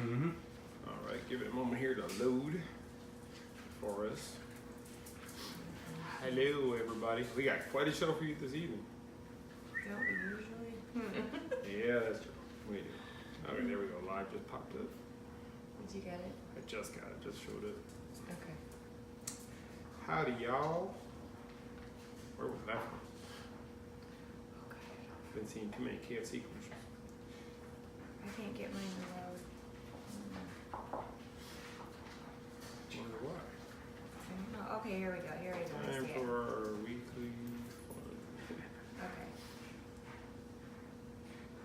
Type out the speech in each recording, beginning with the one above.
Mm-hmm. All right, give it a moment here to load for us. Hello, everybody. We got quite a show for you this evening. Don't we usually? Yeah, that's true. We do. Okay, there we go. Live just popped up. Did you get it? I just got it. Just showed it. Okay. Howdy, y'all. Where was that from? Okay. Been seeing too many KFC commercials. I can't get mine to load. Wonder why. I don't know. Okay, here we go. I Time see it. for our weekly fun. Okay.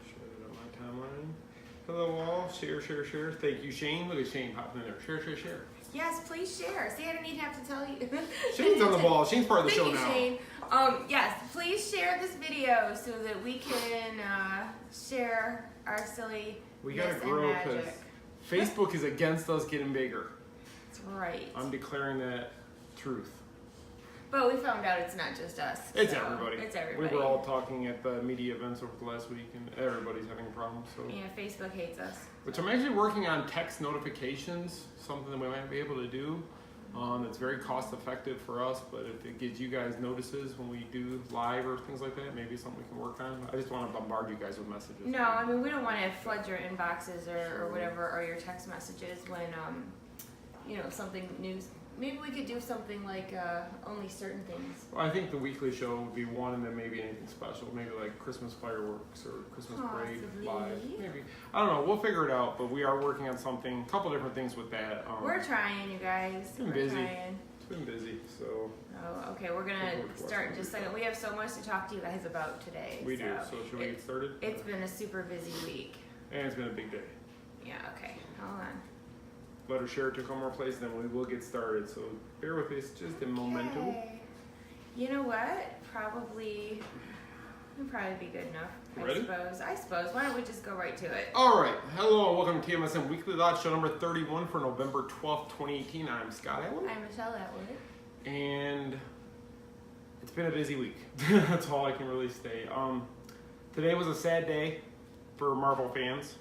Share it on my timeline. Hello, all. Share, share, share. Thank you, Shane. Look at Shane popping in there. Share, share, share. Yes, please share. See, I didn't even have to tell you. Shane's on the ball. Shane's part of the show now. Thank you, Shane. Yes, please share this video so that we can share our silly We gotta and grow because magic. Facebook is against us getting bigger. That's right. I'm declaring that truth. But we found out it's not just us. It's so everybody. It's everybody. We were all talking at the media events over the last week, and everybody's having a problem. So, Yeah, Facebook hates us. which I'm actually working on text notifications, something that we might be able to do. It's very cost effective for us, but if it gives you guys notices when we do live or things like that, maybe it's something we can work on. I just want to bombard you guys with messages. No, I mean, we don't want to flood your inboxes or whatever, or your text messages when, something new. Maybe we could do something like only certain things. Well, I think the weekly show would be one, and then maybe anything special, maybe like Christmas fireworks or Christmas parade live. Maybe, I don't know. We'll figure it out. But we are working on something, a couple different things with that. We're trying, you guys. It's been busy. It's been busy, so. Oh, okay. We're gonna start in just a second. We have so much to talk to you guys about today. We do. So should we get started? It's been a super busy week. And it's been a big day. Yeah. Okay. Hold on. Let her share it to a couple more places, then we will get started. So bear with us just a moment. Okay. You know what? It'll probably be good enough. Ready? I suppose. Why don't we just go right to it? All right. Hello and welcome to TMSM Weekly Live Show number 31 for November 12th, 2018. I'm Scott Allen. I'm Michelle Atwood. And it's been a busy week. That's all I can really say. Today was a sad day for Marvel fans.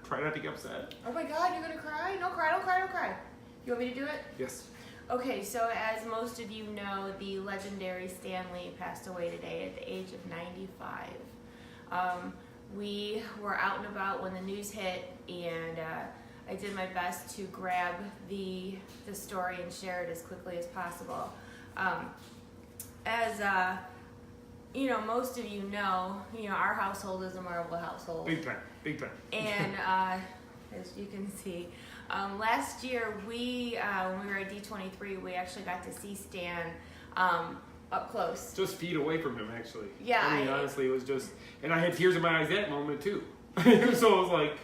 Try not to get upset. Oh my God, you're gonna cry? No, cry, don't cry, don't cry. You want me to do it? Yes. Okay, so as most of you know, the legendary Stan Lee passed away today at the age of 95. We were out and about when the news hit, and I did my best to grab the story and share it as quickly as possible. Most of you know, our household is a Marvel household. Big time. Big time. And as you can see, last year when we were at D23, we actually got to see Stan up close. Just feet away from him, actually. Yeah. I mean, honestly, it was just, and I had tears in my eyes that moment too. So it was like.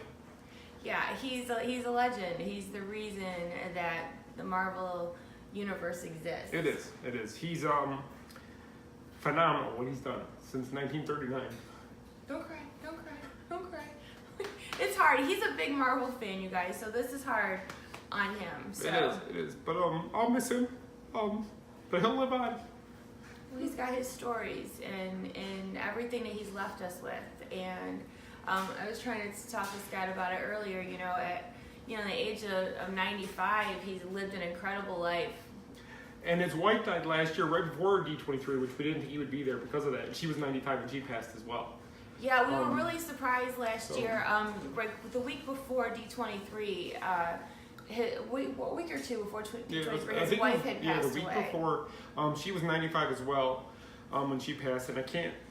Yeah, he's a legend. He's the reason that the Marvel universe exists. It is. He's phenomenal what he's done since 1939. Don't cry. It's hard. He's a big Marvel fan, you guys, so this is hard on him. So. It is. But I'll miss him. But he'll live on. Well, he's got his stories and everything that he's left us with. And I was trying to talk to Scott about it earlier. At the age of 95, he's lived an incredible life. And his wife died last year, right before D23, which we didn't think he would be there because of that. And she was 95 and she passed as well. Yeah, we were really surprised last year. Right, the week before D23, a week or two before D23, his wife had passed away. Yeah, the week before, she was 95 as well when she passed. And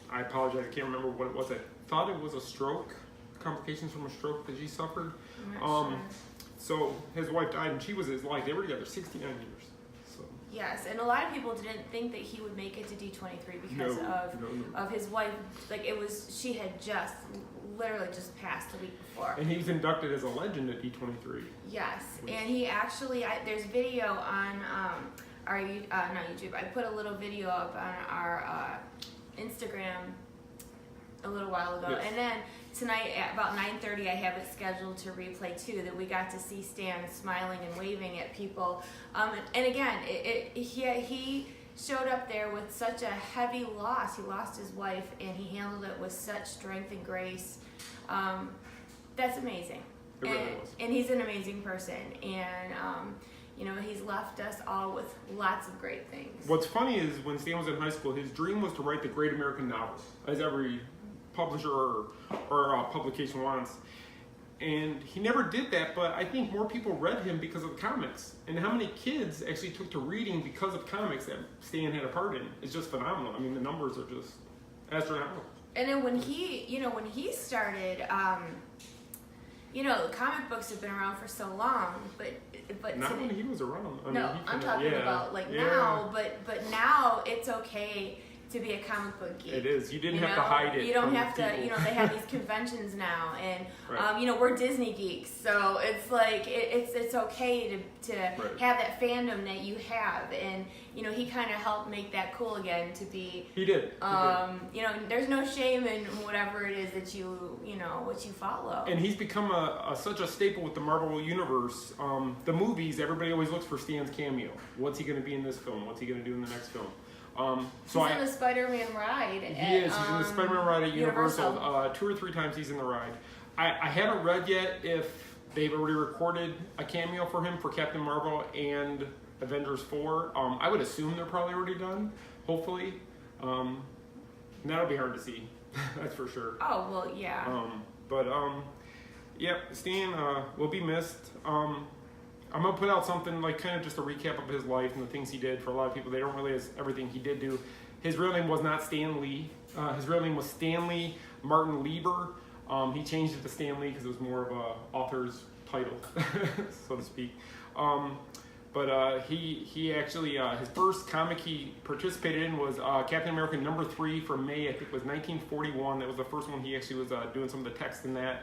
I apologize, I can't remember what it was. I thought it was a stroke, complications from a stroke that she suffered. I'm not sure. So his wife died, and she was his life. They were together 69 years. So. Yes, and a lot of people didn't think that he would make it to D23 because of his wife. Like she had literally just passed the week before. And he was inducted as a legend at D23. Yes, and he actually, there's video on our not YouTube. I put a little video up on our Instagram a little while ago, yes. And then tonight at about 9:30, I have it scheduled to replay too. That we got to see Stan smiling and waving at people, and again, he showed up there with such a heavy loss. He lost his wife, and he handled it with such strength and grace. That's amazing. It really was. And he's an amazing person, and you know, he's left us all with lots of great things. What's funny is when Stan was in high school, his dream was to write the great American novel, as every publisher or publication wants. And he never did that, but I think more people read him because of the comics. And how many kids actually took to reading because of comics that Stan had a part in? It's just phenomenal. I mean, the numbers are just astronomical. And then when he started, you know, comic books have been around for so long, but not when he was around. I'm talking about like now, but now it's okay to be a comic book geek. It is. You didn't have to hide it. You don't have to. People. You know, they have these conventions now, and right. you know, we're Disney geeks, so it's like it's okay to right. have that fandom that you have, and you know, he kind of helped make that cool again to be. He did. You know, there's no shame in whatever it is that you know what you follow. And he's become such a staple with the Marvel universe. The movies, everybody always looks for Stan's cameo. What's he going to be in this film? What's he going to do in the next film? He's in the Spider-Man ride. He is. He's in the Spider-Man ride at Universal. 2 or 3 times he's in the ride. I haven't read yet if they've already recorded a cameo for him for Captain Marvel and Avengers 4. I would assume they're probably already done. Hopefully. That'll be hard to see. That's for sure. Oh, well, yeah. Yeah, Stan will be missed. I'm going to put out something like kind of just a recap of his life and the things he did. For a lot of people, they don't realize everything he did do. His real name was not Stan Lee. His real name was Stanley Martin Lieber. He changed it to Stan Lee because it was more of a author's title, so to speak. He actually, his first comic he participated in was Captain America #3 from May, I think it was 1941. That was the first one he actually was doing some of the text in that.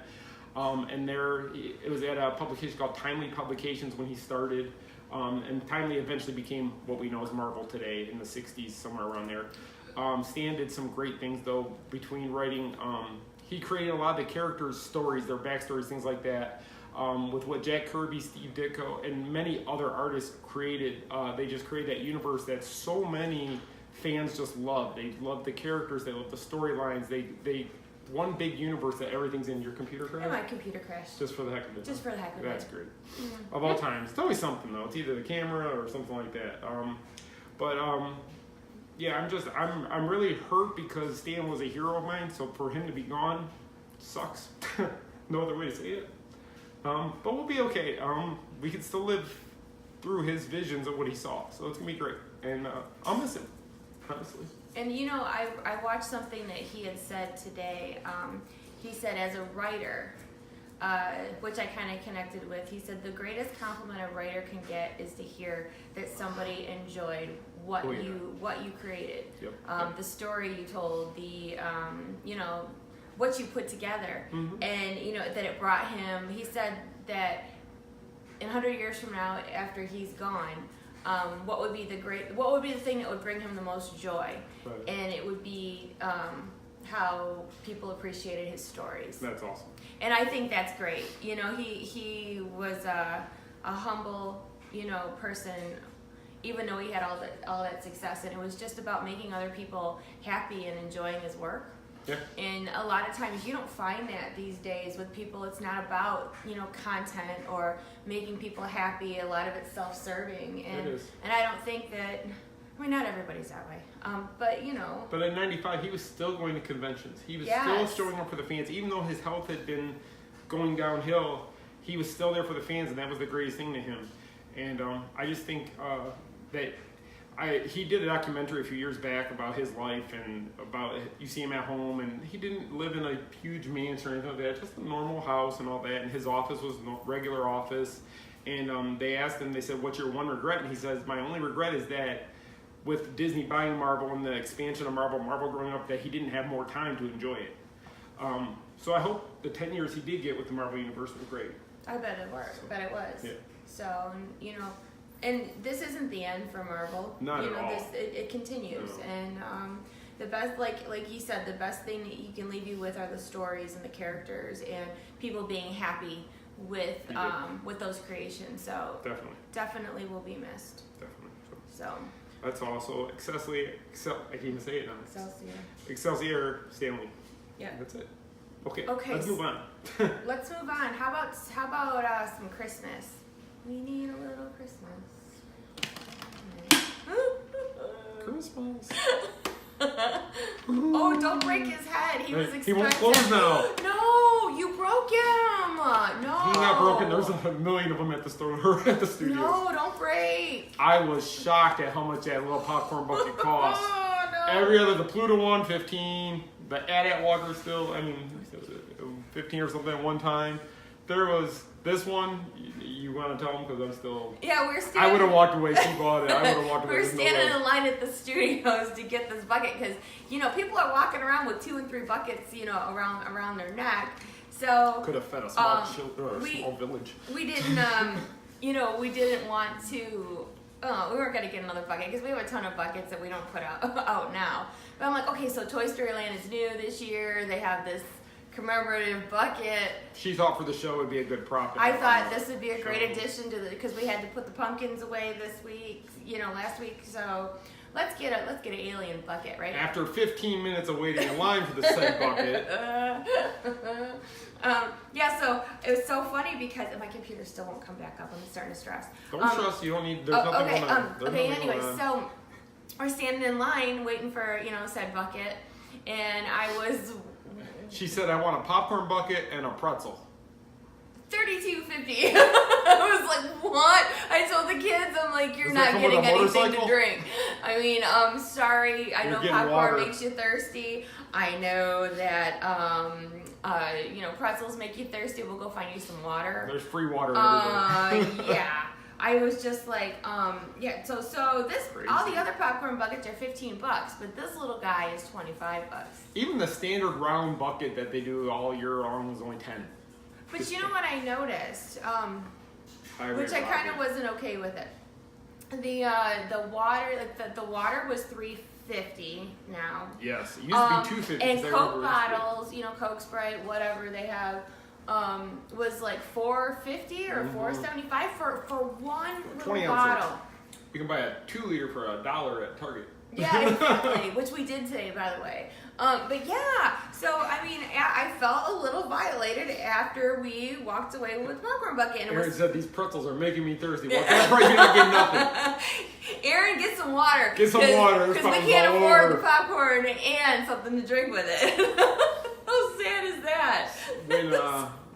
It was at a publication called Timely Publications when he started, and Timely eventually became what we know as Marvel today in the 60s, somewhere around there. Stan did some great things though between writing. He created a lot of the characters' stories, their backstories, things like that. With what Jack Kirby, Steve Ditko, and many other artists created, they just created that universe that so many fans just love. They love the characters, they love the storylines, they one big universe that everything's in. Your computer crashed? Yeah, my computer crashed. Just for the heck of it. Just for the heck of That's it. great. Mm-hmm. Of all times. It's always something though. It's either the camera or something like that. Yeah, I'm really hurt because Stan was a hero of mine, so for him to be gone sucks. No other way to say it. But we'll be okay. We can still live through his visions of what he saw, so it's gonna be great. And I'll miss him, honestly. And you know, I watched something that he had said today. He said, as a writer, which I kind of connected with, he said the greatest compliment a writer can get is to hear that somebody enjoyed what you created, Yep. The story you told, the you know, what you put together, Mm-hmm. and you know that it brought him. He said that in 100 years from now, after he's gone, what would be the thing that would bring him the most joy? Right. And it would be how people appreciated his stories. That's awesome. And I think that's great. You know, he was a humble, you know, person, even though he had all that success, and it was just about making other people happy and enjoying his work. Yeah. And a lot of times you don't find that these days with people. It's not about, you know, content or making people happy. A lot of it's self-serving, and It is. and I don't think that. I mean, not everybody's that way, but you know. But in '95, he was still going to conventions. He was Yes. still showing up for the fans, even though his health had been going downhill. He was still there for the fans, and that was the greatest thing to him. And I just think that he did a documentary a few years back about his life and about you see him at home, and he didn't live in a huge mansion or anything like that, just a normal house and all that. And his office was a regular office. And they asked him, they said, "What's your one regret?" And he says, "My only regret is that with Disney buying Marvel and the expansion of Marvel growing up, that he didn't have more time to enjoy it." So I hope the 10 years he did get with the Marvel Universe were great. I bet it was. Bet it was. Yeah. So, you know, and this isn't the end for Marvel. Not you at know, all. It continues, No. and the best, like you said, the best thing that you can leave you with are the stories and the characters and people being happy with those creations. So definitely will be missed. Definitely. So That's also I can't even say it now. Excelsior. Stanley. Yeah. That's it. Okay. Okay, Let's move on. Let's move on. How about some Christmas. We need a little Christmas. Christmas. Oh, don't break his head. He was expensive. He won't close now. No, you broke him. No. He's not broken. There's a million of them at the store at the studio. No, don't break. I was shocked at how much that little popcorn bucket cost. Oh, no. Every other, the Pluto one, 15. The AT-AT Walker still, I mean, 15 or something at one time. There was this one. You want to tell them because I'm still. Yeah, we're standing. I would have walked away. She bought it. I would have walked away. We're standing in line at the studios to get this bucket because people are walking around with 2 and 3 buckets, around their neck. So could have fed a small small village. We didn't, we didn't want to. We weren't gonna get another bucket because we have a ton of buckets that we don't put out now. But I'm like, okay, so Toy Story Land is new this year. They have this commemorative bucket. She thought for the show it would be a good prop. I thought this would be a great addition to because we had to put the pumpkins away this week, last week. So let's get an alien bucket, right? After 15 minutes of waiting in line for the said bucket. So it was so funny because my computer still won't come back up. I'm starting to stress. Don't stress. You don't need. There's nothing going on. Anyway, so we're standing in line waiting for said bucket, and I was. She said, "I want a popcorn bucket and a pretzel." $32.50. I was like, what? I told the kids, I'm like, you're not getting anything to drink. I mean, sorry. I know popcorn makes you thirsty. I know that, pretzels make you thirsty. We'll go find you some water. There's free water everywhere. Yeah. I was just like, so this, crazy. All the other popcorn buckets are $15, but this little guy is $25. Even the standard round bucket that they do all year long is only 10. But you know what I noticed, which I kind of wasn't okay with it. The water, the water was $3.50 now. Yes, it used to be $2.50. And Coke bottles, Coke, Sprite, whatever they have, was like $4.50 or $4.75 for one little bottle. You can buy a 2 liter for $1 at Target. Yeah, exactly. Which we did today, by the way. But yeah, so I mean, I felt a little violated after we walked away with popcorn bucket. And Aaron said these pretzels are making me thirsty. Well, that's right, you're not getting nothing. Aaron, get some water. Get some water. Because we can't afford the popcorn and something to drink with it. How sad is that?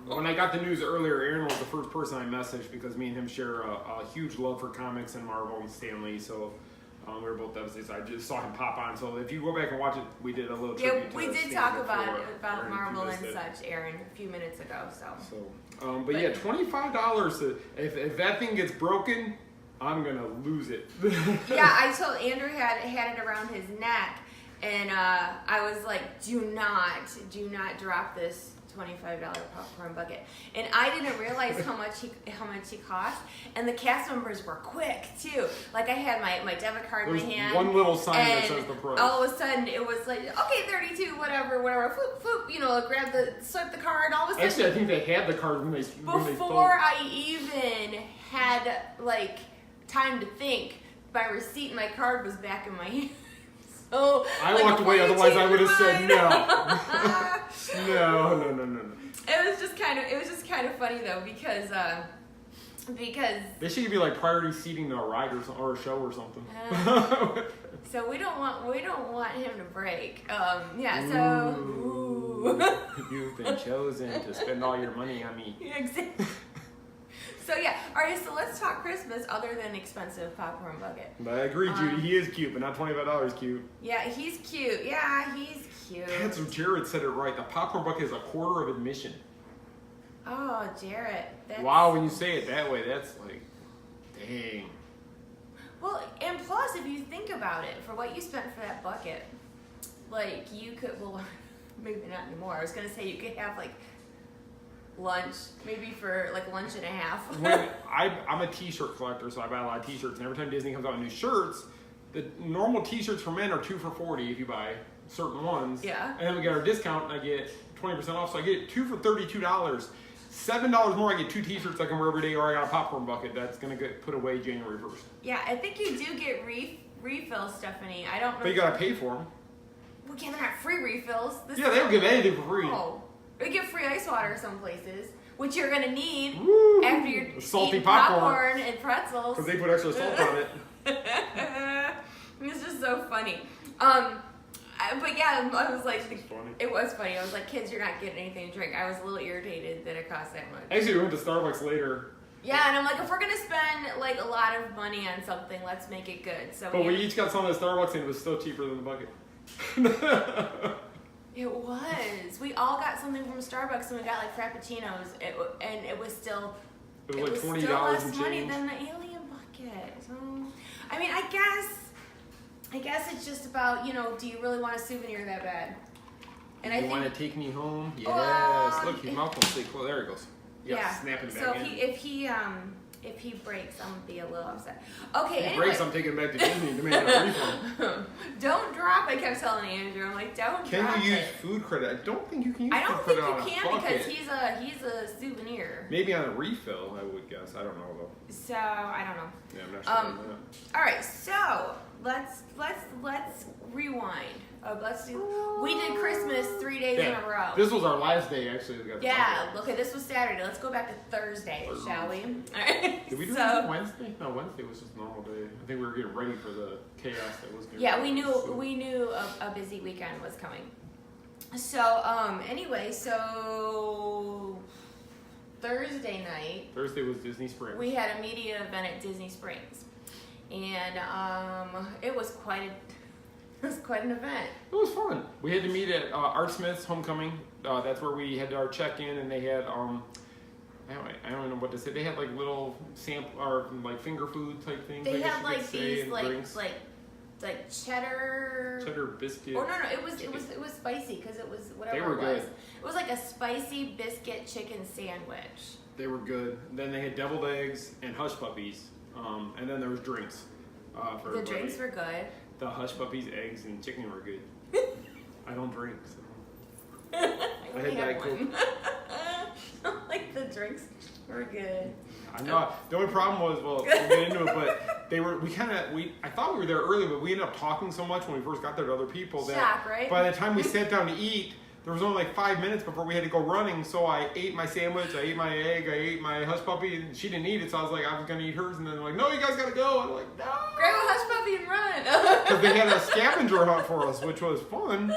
When I got the news earlier, Aaron was the first person I messaged because me and him share a huge love for comics and Marvel and Stan Lee. So we were both devastated. So I just saw him pop on. So if you go back and watch it, we did a little tribute to we did Stan talk before, about Aaron, Marvel and such, Aaron, a few minutes ago. But yeah, $25. If that thing gets broken, I'm gonna lose it. Yeah, I told Andrew had it around his neck, and I was like, do not drop this $25 popcorn bucket. And I didn't realize how much he cost. And the cast members were quick too. Like I had my debit card in my hand. One little sign that says the price. All of a sudden it was like, okay, 32, whatever, floop, floop, swipe the card. All of a sudden, actually, I think they had the card when they before I even had like time to think, my receipt and my card was back in my hand. So, I walked away, otherwise I would have said no. No. It was just kind of funny though because they should give you like priority seating to a ride or a show or something. So we don't want him to break. Ooh. You've been chosen to spend all your money on me. Exactly. So yeah, all right. So let's talk Christmas other than expensive popcorn bucket. But I agree, Judy. He is cute, but not $25 cute. Yeah, he's cute. Yeah, he's cute. That's what Jared said it right. The popcorn bucket is a quarter of admission. Oh, Jared. Wow, when you say it that way, that's like, dang. Well, and plus, if you think about it, for what you spent for that bucket, like you could, maybe not anymore. I was gonna say you could have like lunch, maybe for like lunch and a half. I'm a t-shirt collector, so I buy a lot of t-shirts, and every time Disney comes out with new shirts, the normal t-shirts for men are 2 for $40 if you buy certain ones. Yeah. And then we get our discount, and I get 20% off, so I get 2 for $32. $7 more, I get 2 t-shirts I can wear every day, or I got a popcorn bucket that's gonna get put away January 1st. Yeah, I think you do get refills, Stephanie. I don't know. But you gotta pay for them. Well, yeah, they're not free refills. They don't give anything for free. Oh. We get free ice water some places, which you're gonna need Woo! after you're Salty eating popcorn. and pretzels. Because they put extra salt on it. It's just so funny. But yeah, I was like, it was funny. I was like, kids, you're not getting anything to drink. I was a little irritated that it cost that much. Actually, we went to Starbucks later. Yeah, and I'm like, if we're gonna spend like a lot of money on something, let's make it good. So But we each got some at Starbucks and it was still cheaper than the bucket. It was. We all got something from Starbucks, and we got like frappuccinos, and it was still. It was like $20 still less and money change. than the alien bucket. So, I mean, I guess it's just about, do you really want a souvenir that bad? And You want to take me home? Yes. Look, his mouth won't stay closed. There he goes. Yeah. Snapping it So back in. if he breaks, I'm gonna be a little upset. Okay. If he Anyway. breaks, I'm taking it back to Disney to make a refund. Don't drop. I kept telling Andrew. I'm like, don't drop Can you use it. food credit? I don't think you can use I food don't think credit you on a can because bucket. he's a souvenir. Maybe on a refill, I would guess. I don't know though. So I don't know. Yeah, I'm not sure about that. All right, so let's rewind. We did Christmas 3 days in a row. This was our last day actually. We got the Yeah. bucket. Okay, this was Saturday. Let's go back to Thursday, shall we? All right. Did we do it on Wednesday? No, Wednesday was just a normal day. I think we were getting ready for the chaos that was going to Yeah, we knew a busy weekend was coming. So anyway, so Thursday night. Thursday was Disney Springs. We had a media event at Disney Springs, and it was quite an event. It was fun. We had to meet at Art Smith's homecoming. That's where we had our check-in, and they had I don't know what to say. They had like little sample or like finger food type things. They I guess had you like could say, these and like drinks. like cheddar biscuit. Oh no, it was spicy because it was whatever They were it was. good. It was like a spicy biscuit chicken sandwich. They were good. Then they had deviled eggs and hush puppies, and then there was drinks. For The everybody. drinks were good. The hush puppies, eggs, and chicken were good. I don't drink, so. I had only Diet had one. Like the drinks were good. I know. The only problem was, well, we'll get into it, but I thought we were there early, but we ended up talking so much when we first got there to other people that Shock, right? by the time we sat down to eat, there was only like 5 minutes before we had to go running. So I ate my sandwich, I ate my egg, I ate my hush puppy, and she didn't eat it. So I was like, I was gonna eat hers, and then they're like, no, you guys gotta go. I'm like, no. Grab a hush puppy and run. Because they had a scavenger hunt for us, which was fun.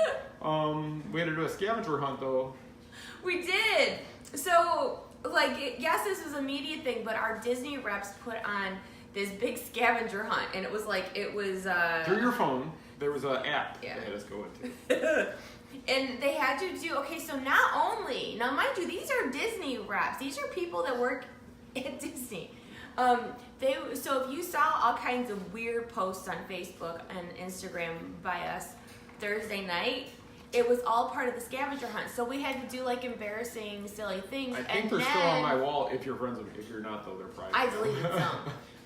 We had to do a scavenger hunt though. We did. So, like, yes, this was a media thing, but our Disney reps put on this big scavenger hunt, and it was Through your phone, there was an app Yeah. they had us go into. And they had to do, okay, so now mind you, these are Disney reps. These are people that work at Disney. So if you saw all kinds of weird posts on Facebook and Instagram by us Thursday night, it was all part of the scavenger hunt. So we had to do like embarrassing, silly things. I think they're still on my wall if you're friends with me. If you're not, though, they're private. I deleted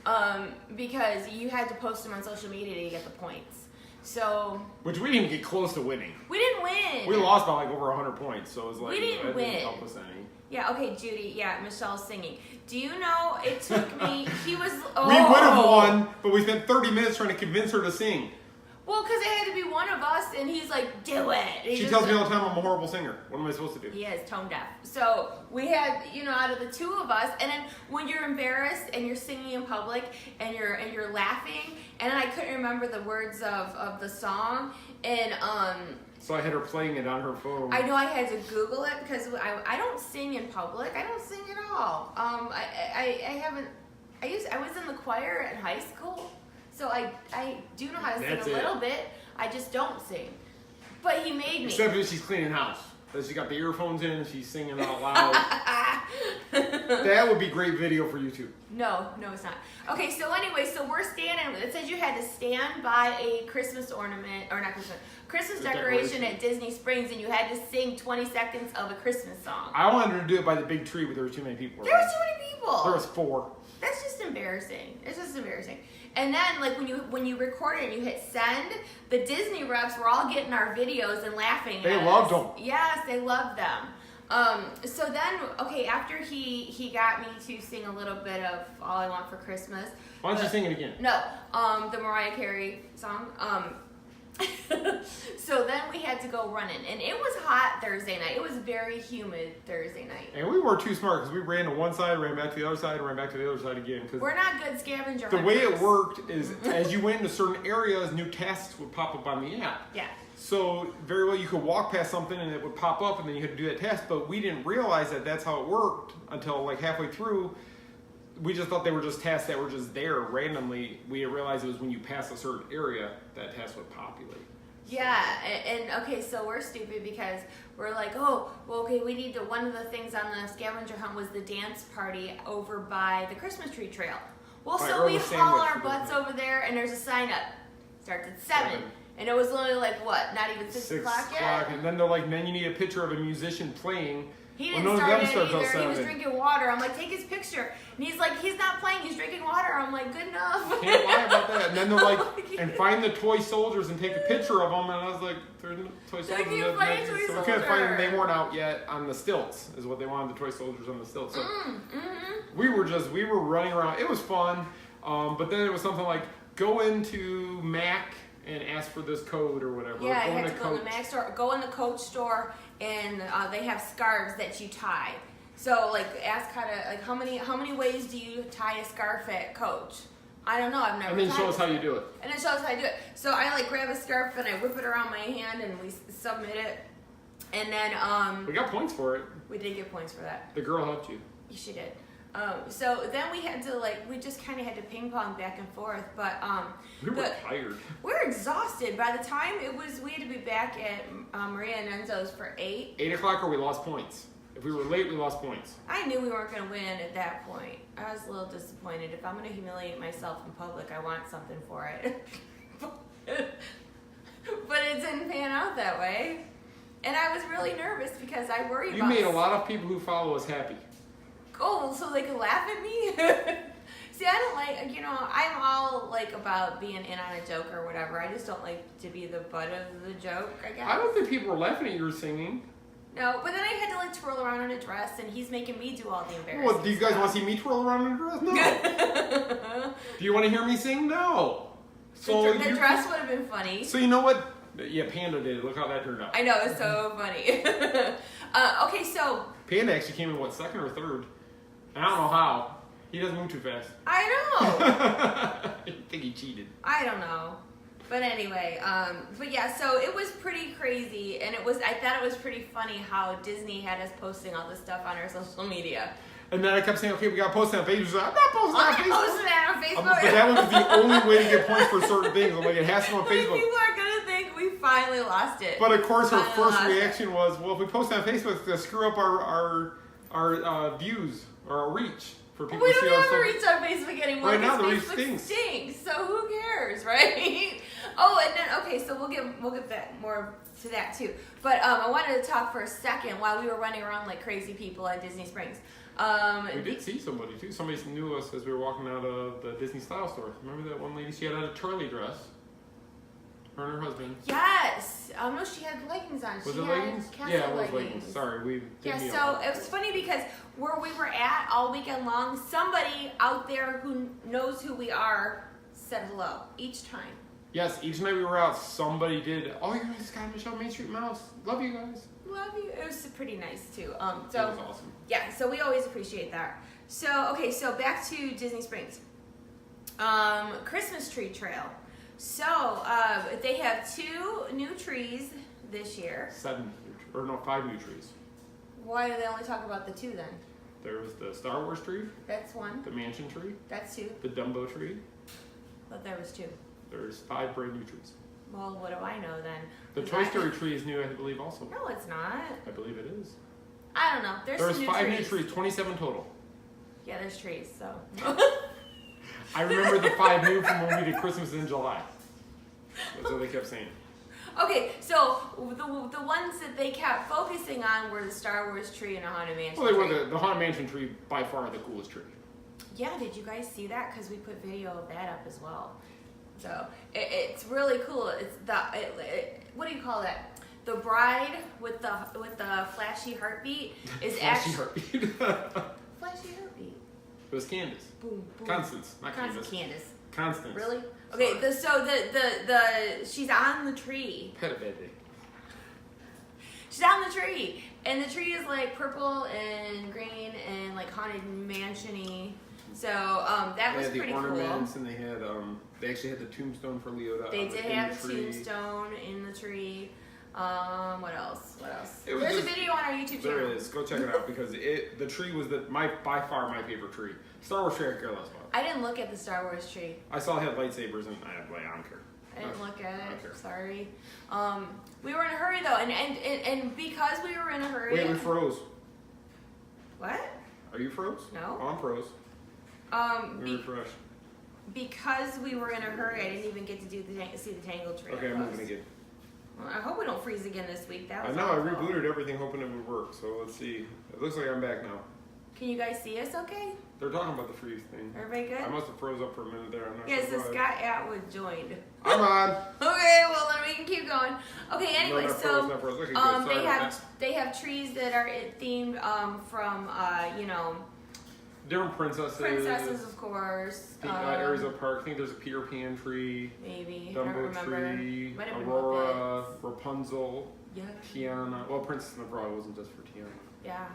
some. Because you had to post them on social media to get the points. So Which we didn't even get close to winning. we didn't win. We lost by like over 100 points, so it was like We didn't that win. didn't help us any. Yeah, okay, Judy. Yeah, Michelle's singing. Do you know it took me? He was. Oh. We would have won, but we spent 30 minutes trying to convince her to sing. Well, because it had to be one of us, and he's like, "Do it." She tells me all the time I'm a horrible singer. What am I supposed to do? He is tone deaf. So we had, out of the two of us, and then when you're embarrassed and you're singing in public and you're laughing, and then I couldn't remember the words of the song, and So I had her playing it on her phone. I know I had to Google it because I don't sing in public. I don't sing at all. I haven't. I was in the choir at high school, so I do know how to sing That's a it. little bit. I just don't sing. But he made me. Except when she's cleaning house. So she got the earphones in and she's singing out loud. That would be great video for YouTube. No, it's not. Okay, so anyway, so we're standing. It says you had to stand by a Christmas ornament, or not Christmas decoration at Disney Springs, and you had to sing 20 seconds of a Christmas song. I wanted to do it by the big tree, but there were too many people. There was too many people. There was 4. That's just embarrassing. It's just embarrassing. And then, like, when you record it and you hit send, the Disney reps were all getting our videos and laughing. They at loved us. them. Yes, they loved them. So then, okay, after he got me to sing a little bit of All I Want for Christmas. Why don't you sing it again? No, the Mariah Carey song. So then we had to go running, and it was hot Thursday night. It was very humid Thursday night. And we weren't too smart because we ran to one side, ran back to the other side, and ran back to the other side again. Cause we're not good scavenger the hunters. way it worked is as you went into certain areas, new tasks would pop up on the app. Yeah. So very well you could walk past something and it would pop up and then you had to do that task, but we didn't realize that that's how it worked until like halfway through. We just thought they were just tasks that were just there randomly. We didn't realize it was when you pass a certain area that task would populate. Yeah, and okay, so we're stupid because we're like, oh, well, okay, we need to, one of the things on the scavenger hunt was the dance party over by the Christmas tree trail. Well, Right, so or we the haul sandwich our butts movement. over there, and there's a sign up. Starts at 7. And it was literally like, what, not even 6 o'clock yet? And then they're like, then you need a picture of a musician playing. He Well, didn't none of them start it start till either. He was 7. drinking water. I'm like, take his picture. And he's like, he's not playing. He's drinking water. I'm like, good enough. Can't lie about that. And then they're like, Oh, and find the toy soldiers and take a picture of them. And I was like, there's no toy They soldiers. can't find So toy we couldn't find them. soldier. They weren't out yet on the stilts, is what they wanted, the toy soldiers on the stilts. So Mm-hmm. we were running around. It was fun. But then it was something like, go into Mac and ask for this code or whatever. Yeah, go I had into to go in the Coach. Mac store, go in the Coach store, and they have scarves that you tie. So like, ask how many ways do you tie a scarf at Coach? I don't know. I've never. And then tied show us it. how you do it. And it shows how I do it. So I like grab a scarf and I whip it around my hand and we submit it. And then We got points for it. we did get points for that. The girl helped you. She did. So then we had to we just kind of had to ping pong back and forth. But We were tired. we're exhausted. By the time we had to be back at Maria and Enzo's for 8. 8 o'clock or we lost points. If we were late, we lost points. I knew we weren't going to win at that point. I was a little disappointed. If I'm going to humiliate myself in public, I want something for it. But it didn't pan out that way. And I was really nervous because I worry You about... made a lot of people who follow us happy. Oh, so they could laugh at me? See, I don't I'm all about being in on a joke or whatever. I just don't like to be the butt of the joke, I guess. I don't think people were laughing at your singing. No, but then I had to twirl around in a dress, and he's making me do all the embarrassing Well, do you guys stuff. want to see me twirl around in a dress? No. Do you want to hear me sing? No. So The dress would have been funny. So you know what? Yeah, Panda did. Look how that turned out. I know, it's so funny. Okay, so Panda actually came in, second or third? I don't know how. He doesn't move too fast. I know. I think he cheated. I don't know. But anyway, but yeah, so it was pretty crazy, and I thought it was pretty funny how Disney had us posting all this stuff on our social media. And then I kept saying, okay, we got to post it on Facebook. I'm not posting I'm on not Facebook. posting that on Facebook. But that was the only way to get points for certain things. I'm like, it has to be on Like, Facebook. people are gonna think we finally lost it. But of course, her Finally first lost it. reaction was, well, if we post it on Facebook, it's going to screw up our views or our reach for people We to see don't our have a stuff. reach on Facebook anymore. Right now, the because reach Facebook stinks. So who cares, right? Oh, and then okay, so we'll get back more to that too. But I wanted to talk for a second while we were running around like crazy people at Disney Springs. We did see somebody too. Somebody knew us as we were walking out of the Disney Style store. Remember that one lady? She had a Charlie dress. Her and her husband. Yes. No, she had leggings on. Was she it had leggings? castle Yeah, it was leggings. Sorry, we didn't Yeah, mean so it was funny because where we were at all weekend long, somebody out there who knows who we are said hello each time. Yes, each night we were out, somebody did. Oh, you're this guy, Michelle, Main Street Mouse. Love you guys. Love you. It was pretty nice too. That was awesome. Yeah, so we always appreciate that. So okay, so back to Disney Springs. Christmas tree trail. So they have 2 new trees this year. 5 new trees. Why do they only talk about the 2 then? There was the Star Wars tree, That's 1. the Mansion tree, That's 2. the Dumbo tree. But there was 2. There's 5 brand new trees. Well, what do I know then? The 'Cause Toy I- Story tree is new, I believe, also. No, it's not. I believe it is. I don't know. There's There's some 5 new new trees. trees, 27 total. Yeah, there's trees. So. I remember the 5 new from when we did Christmas in July. That's what they kept saying. Okay, so the ones that they kept focusing on were the Star Wars tree and a Haunted Mansion Well, they tree. were the Haunted Mansion tree, by far the coolest tree. Yeah, did you guys see that? Because we put video of that up as well. So it's really cool. It's what do you call that? The bride with the flashy heartbeat is Flashy actually heartbeat. flashy heartbeat. It was Candace. Boom, boom. Constance, not Candace. Candace. Constance. Really? Okay. Sorry. She's on the tree. Pet baby. She's on the tree, and the tree is like purple and green and like haunted mansion-y. So that was pretty cool. They had the ornaments, and they actually had the tombstone for Leota. They did have a tombstone in the tree. What else? There's a video on our YouTube channel. There is. Go check it out because the tree was by far my favorite tree. Star Wars tree I care less about. I didn't look at the Star Wars tree. I saw it had lightsabers, and I don't care. I didn't look at it. Sorry. We were in a hurry though, and because we were in a hurry. Wait, we froze. What? Are you froze? No. Oh, I'm froze. Refresh. Because we were in a hurry, I didn't even get to see the Tangle tree. Okay, I'm moving again. Well, I hope we don't freeze again this week. That was I know. awful. I rebooted everything, hoping it would work. So let's see. It looks like I'm back now. Can you guys see us? Okay. They're talking about the freeze thing. Everybody good? I must have froze up for a minute there. I'm not Yes, sure so why. Scott Atwood joined. I'm on. Okay, well then we can keep going. Okay, anyway, No, not so froze, not froze. Okay, good. Sorry about that. they have trees that are themed from Different princesses, of course. Arizona Park. I think there's a Peter Pan tree. Maybe. I don't Dumbo remember. tree. Might have been Aurora. Rapunzel. Yeah. Tiana. Well, Princess and the Frog wasn't just for Tiana. Yeah.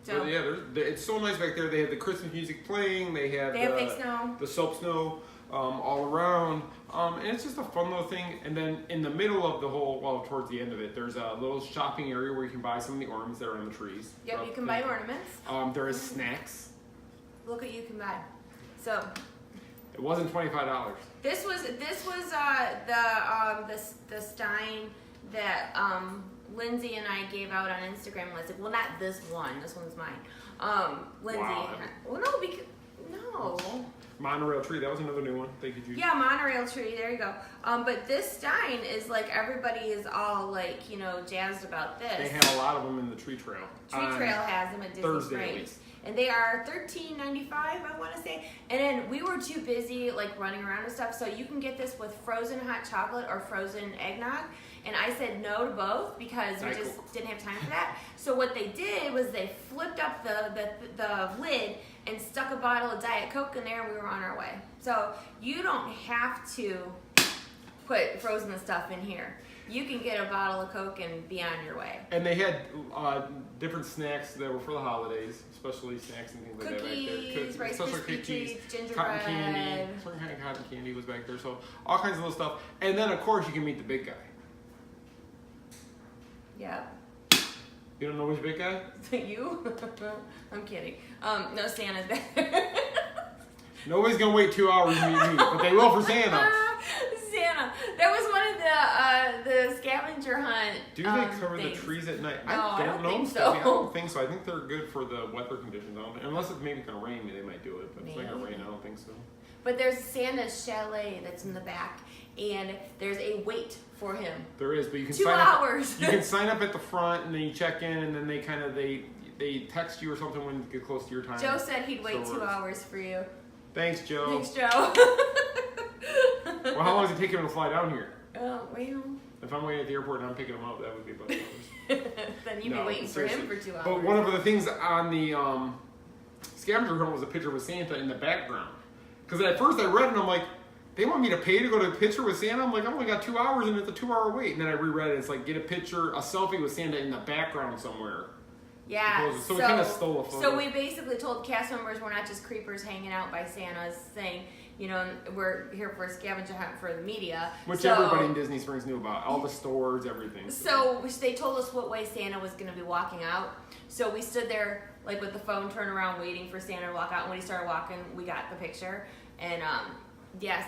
But yeah, it's so nice back there. They have the Christmas music playing. They have fake snow. The soap snow all around. And it's just a fun little thing. And then in the middle of the whole, towards the end of it, there's a little shopping area where you can buy some of the ornaments that are on the trees. Yep, you can buy ornaments. There is snacks. Look what you can buy. So. It wasn't $25. This was the Stein that Lindsay and I gave out on Instagram. And I was like, well, not this one. This one's mine. Lindsay. Wow. Well, no, because no. Monorail tree. That was another new one. Thank you, Judy. Yeah, monorail tree. There you go. But this Stein is like everybody is all like jazzed about this. They have a lot of them in the tree trail. Tree Trail has them at Disney Thursday at Springs. least. And they are $13.95, I want to say. And then we were too busy like running around and stuff, so you can get this with frozen hot chocolate or frozen eggnog. And I said no to both because we just didn't have time for that. So what they did was they flipped up the lid and stuck a bottle of Diet Coke in there, and we were on our way. So you don't have to put frozen stuff in here. You can get a bottle of Coke and be on your way. And they had different snacks that were for the holidays, especially snacks and things like that Cookies, right Rice there. Krispie treats, gingerbread. Cotton candy, certain kind of cotton candy was back there. So all kinds of little stuff. And then, of course, you can meet the big guy. Yeah. You don't know which big guy? You? I'm kidding. No, Santa's back. Nobody's going to wait 2 hours to meet me, but they will for Santa. Santa. That was one of the scavenger hunt. Do they cover things. the trees at night? No, I don't know. think so. I don't think so. I think they're good for the weather conditions. Unless it's maybe going to rain, they might do it. But if it's not going to rain, I don't think so. But there's Santa's chalet that's in the back, and there's a wait for him. There is, but you can 2 sign hours. up. You can sign up at the front, and then you check in, and then they text you or something when you get close to your time. Joe said he'd wait 2 hours for you. Thanks, Joe. Thanks, Joe. Well, how long does it take him to fly down here? Oh, well. If I'm waiting at the airport and I'm picking him up, that would be about 2 hours. Then you'd be waiting seriously. for him for 2 hours. But one of the things on the scavenger hunt was a picture with Santa in the background. Because at first I read it and I'm like, they want me to pay to go to a picture with Santa? I'm like, I only got 2 hours and it's a 2 hour wait. And then I reread it. It's like, get a selfie with Santa in the background somewhere. Yeah. So we kind of stole a photo. So we basically told cast members we're not just creepers hanging out by Santa's saying, we're here for a scavenger hunt for the media. Which everybody in Disney Springs knew about. All the stores, everything. So they told us what way Santa was going to be walking out. So we stood there like with the phone turned around waiting for Santa to walk out. And when he started walking, we got the picture. And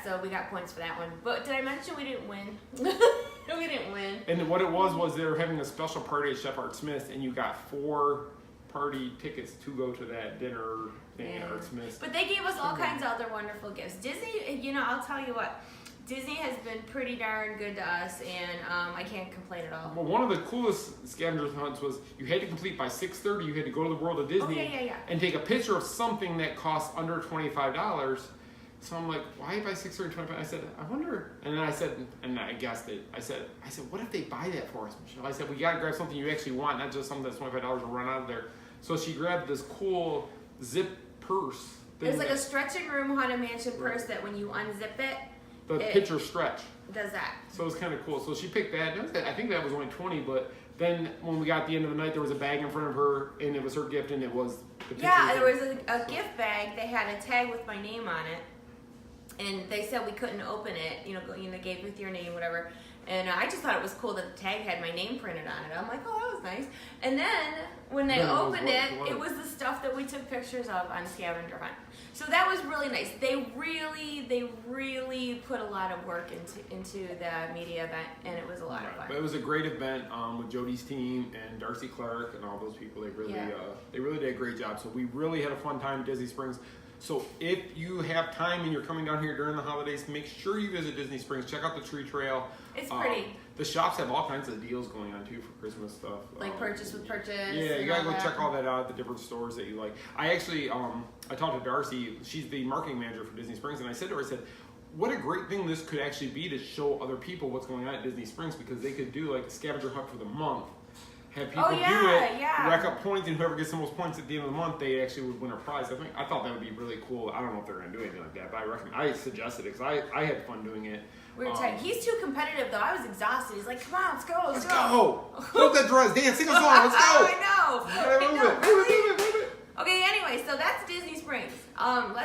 so we got points for that one. But did I mention we didn't win? We didn't win. And what it was they were having a special party at Chef Art Smith's, and you got 4 party tickets to go to that dinner thing at Art Smith's. But they gave us all kinds of other wonderful gifts. Disney, I'll tell you what, Disney has been pretty darn good to us, and I can't complain at all. Well, one of the coolest scavenger hunts was you had to complete by 6:30. You had to go to the World of Disney and take a picture of something that costs under $25. So I'm like, why by 6:30 25? I said, I wonder. And then I said, and I guessed it. I said, what if they buy that for us, Michelle? I said, we gotta grab something you actually want, not just something that's $25 will run out of there. So she grabbed this cool zip purse There's like a stretching room Haunted Mansion purse that when you unzip it, the picture stretch. Does that. So it's kind of cool. So she picked that. I think that was only 20, but then when we got to the end of the night, there was a bag in front of her, and it was her gift, and it was the picture. Yeah, there was a gift bag. They had a tag with my name on it, and they said we couldn't open it. They gave with your name, whatever. And I just thought it was cool that the tag had my name printed on it. I'm like, oh, that was nice. And then when they opened it, it was the stuff that we took pictures of on scavenger hunt. So that was really nice. They really put a lot of work into the media event, and it was a lot of fun. But it was a great event with Jody's team and Darcy Clark and all those people. They really did a great job. So we really had a fun time at Disney Springs. So if you have time and you're coming down here during the holidays, make sure you visit Disney Springs. Check out the tree trail. It's pretty. The shops have all kinds of deals going on too for Christmas stuff. Like purchase with purchase. Yeah, you gotta go check all that out at the different stores that you like. I actually, I talked to Darcy. She's the marketing manager for Disney Springs, and I said to her, what a great thing this could actually be to show other people what's going on at Disney Springs, because they could do like a scavenger hunt for the month. Have people do it, rack up points, and whoever gets the most points at the end of the month, they actually would win a prize. I thought that would be really cool. I don't know if they're going to do anything like that, but I suggested it because I had fun doing it. We were tight. He's too competitive, though. I was exhausted. He's like, come on, let's go. Let's go. Put that dress. Dan, sing a song. Let's go. I know. Move it. Okay, anyway, so that's Disney Springs.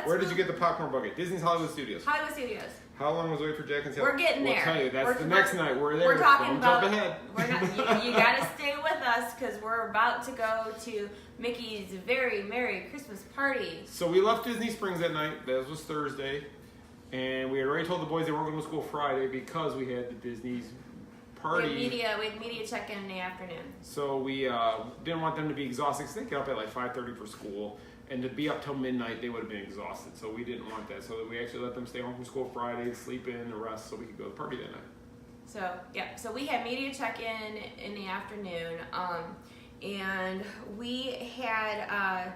Where did you get the popcorn bucket? Disney's Hollywood Studios. Hollywood Studios. How long was the wait for Jack and Sally? We're getting there. We'll tell you. That's the next night. We're there. We're talking about. Jump ahead. You got to stay with us because we're about to go to Mickey's very Merry Christmas party. So we left Disney Springs that night. That was Thursday, and we had already told the boys they weren't going to school Friday because we had the Disney's party. We had media check-in in the afternoon. So we didn't want them to be exhausted because they get up at like 5:30 for school. And to be up till midnight, they would have been exhausted. So we didn't want that. So we actually let them stay home from school Friday, sleep in, and rest, so we could go to the party that night. So we had media check-in in the afternoon, and we had,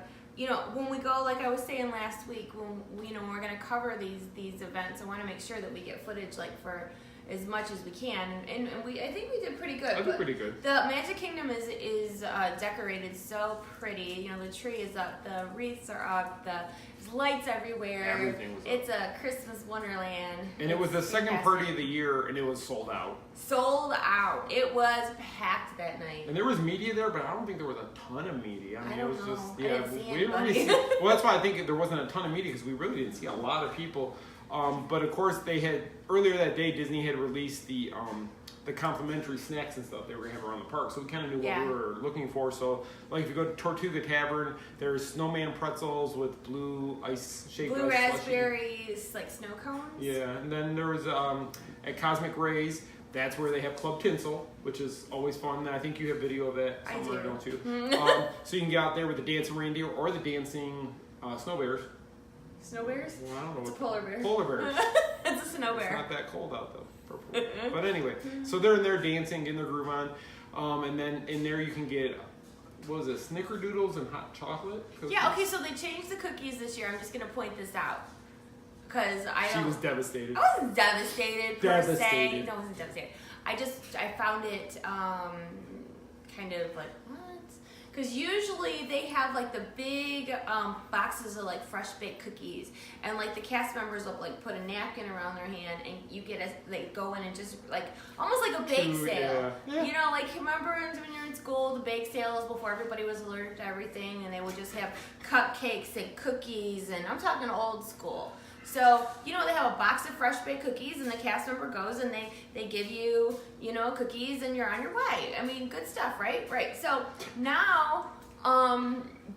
when we go, like I was saying last week, when we're going to cover these events, I want to make sure that we get footage like for as much as we can, and I think we did pretty good. I did pretty good. The Magic Kingdom is decorated so pretty. The tree is up, the wreaths are up, there's lights everywhere. Everything was up. It's a Christmas wonderland. And it was the second party of the year, and it was sold out. Sold out. It was packed that night. And there was media there, but I don't think there was a ton of media. I mean, it was know. just I didn't see we didn't really see. Well, that's why I think there wasn't a ton of media because we really didn't see a lot of people. But of course, they had earlier that day. Disney had released the complimentary snacks and stuff they were gonna have around the park, so we kind of knew what we were looking for. So, like if you go to Tortuga Tavern, there's snowman pretzels with blue ice shake, blue raspberries, like snow cones. Yeah, and then there was at Cosmic Rays. That's where they have Club Tinsel, which is always fun. I think you have video of that somewhere, don't you? So you can get out there with the dancing reindeer or the dancing snow bears. Snow bears? Well, I don't know. It's a polar bear. Polar bears. It's a snow bear. It's not that cold out though. But anyway, so they're in there dancing, getting their groove on, and then in there you can get snickerdoodles and hot chocolate cookies? Yeah. Okay. So they changed the cookies this year. I'm just gonna point this out because She was devastated. I wasn't devastated per se. Devastated. No, I wasn't devastated. I found it kind of like what? Because usually they have like the big boxes of like fresh baked cookies, and like the cast members will like put a napkin around their hand, and they go in and just like almost like a bake sale. Yeah. Like remember when you were in school, the bake sales before everybody was allergic to everything, and they would just have cupcakes and cookies, and I'm talking old school. So, they have a box of fresh baked cookies, and the cast member goes and they give you, cookies, and you're on your way. I mean, good stuff, right? Right. So now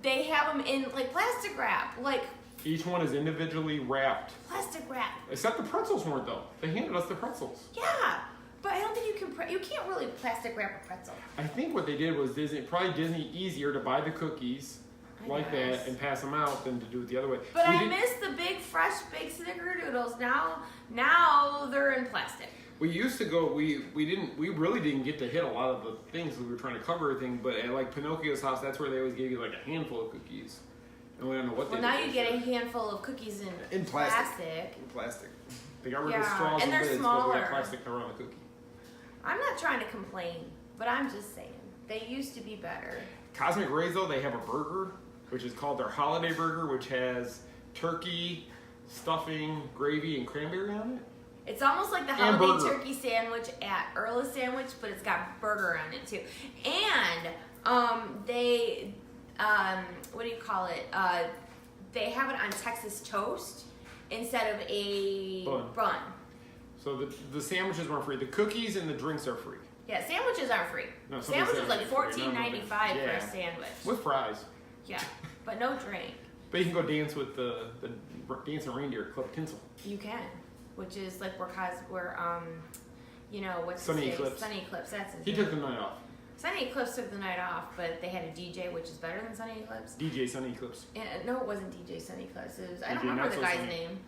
they have them in like plastic wrap. Like each one is individually wrapped. Plastic wrap. Except the pretzels weren't though. They handed us the pretzels. Yeah. But I don't think you can't really plastic wrap a pretzel. I think what they did was Disney easier to buy the cookies like that and pass them out than to do it the other way. But I miss the big fresh baked snickerdoodles. Now they're in plastic. We used to go. We really didn't get to hit a lot of the things we were trying to cover everything. But at like Pinocchio's house, that's where they always gave you like a handful of cookies. And we don't know what. Well, now you get a handful of cookies in plastic. In plastic. They got rid of the straws and they're lids, smaller. but we got plastic around the cookie. I'm not trying to complain, but I'm just saying they used to be better. Cosmic Rays though, they have a burger, which is called their Holiday Burger, which has turkey, stuffing, gravy, and cranberry on it. It's almost like the holiday turkey sandwich at Earl's Sandwich, but it's got burger on it too. And they, what do you call it? They have it on Texas toast instead of a bun. So the sandwiches weren't free. The cookies and the drinks are free. Yeah, sandwiches aren't free. No, sandwiches like $14.95 for a sandwich. With fries. Yeah, but no drink. But you can go dance with the dancing reindeer Club Tinsel. You can, which is like we're you know, what's Sunny Eclipse. Sunny Eclipse, that's his He name. took the night off. Sunny Eclipse took the night off, but they had a DJ, which is better than Sunny Eclipse. DJ Sunny Eclipse. No, it wasn't DJ Sunny Eclipse. It was, I don't DJ remember the guy's Sunny. name.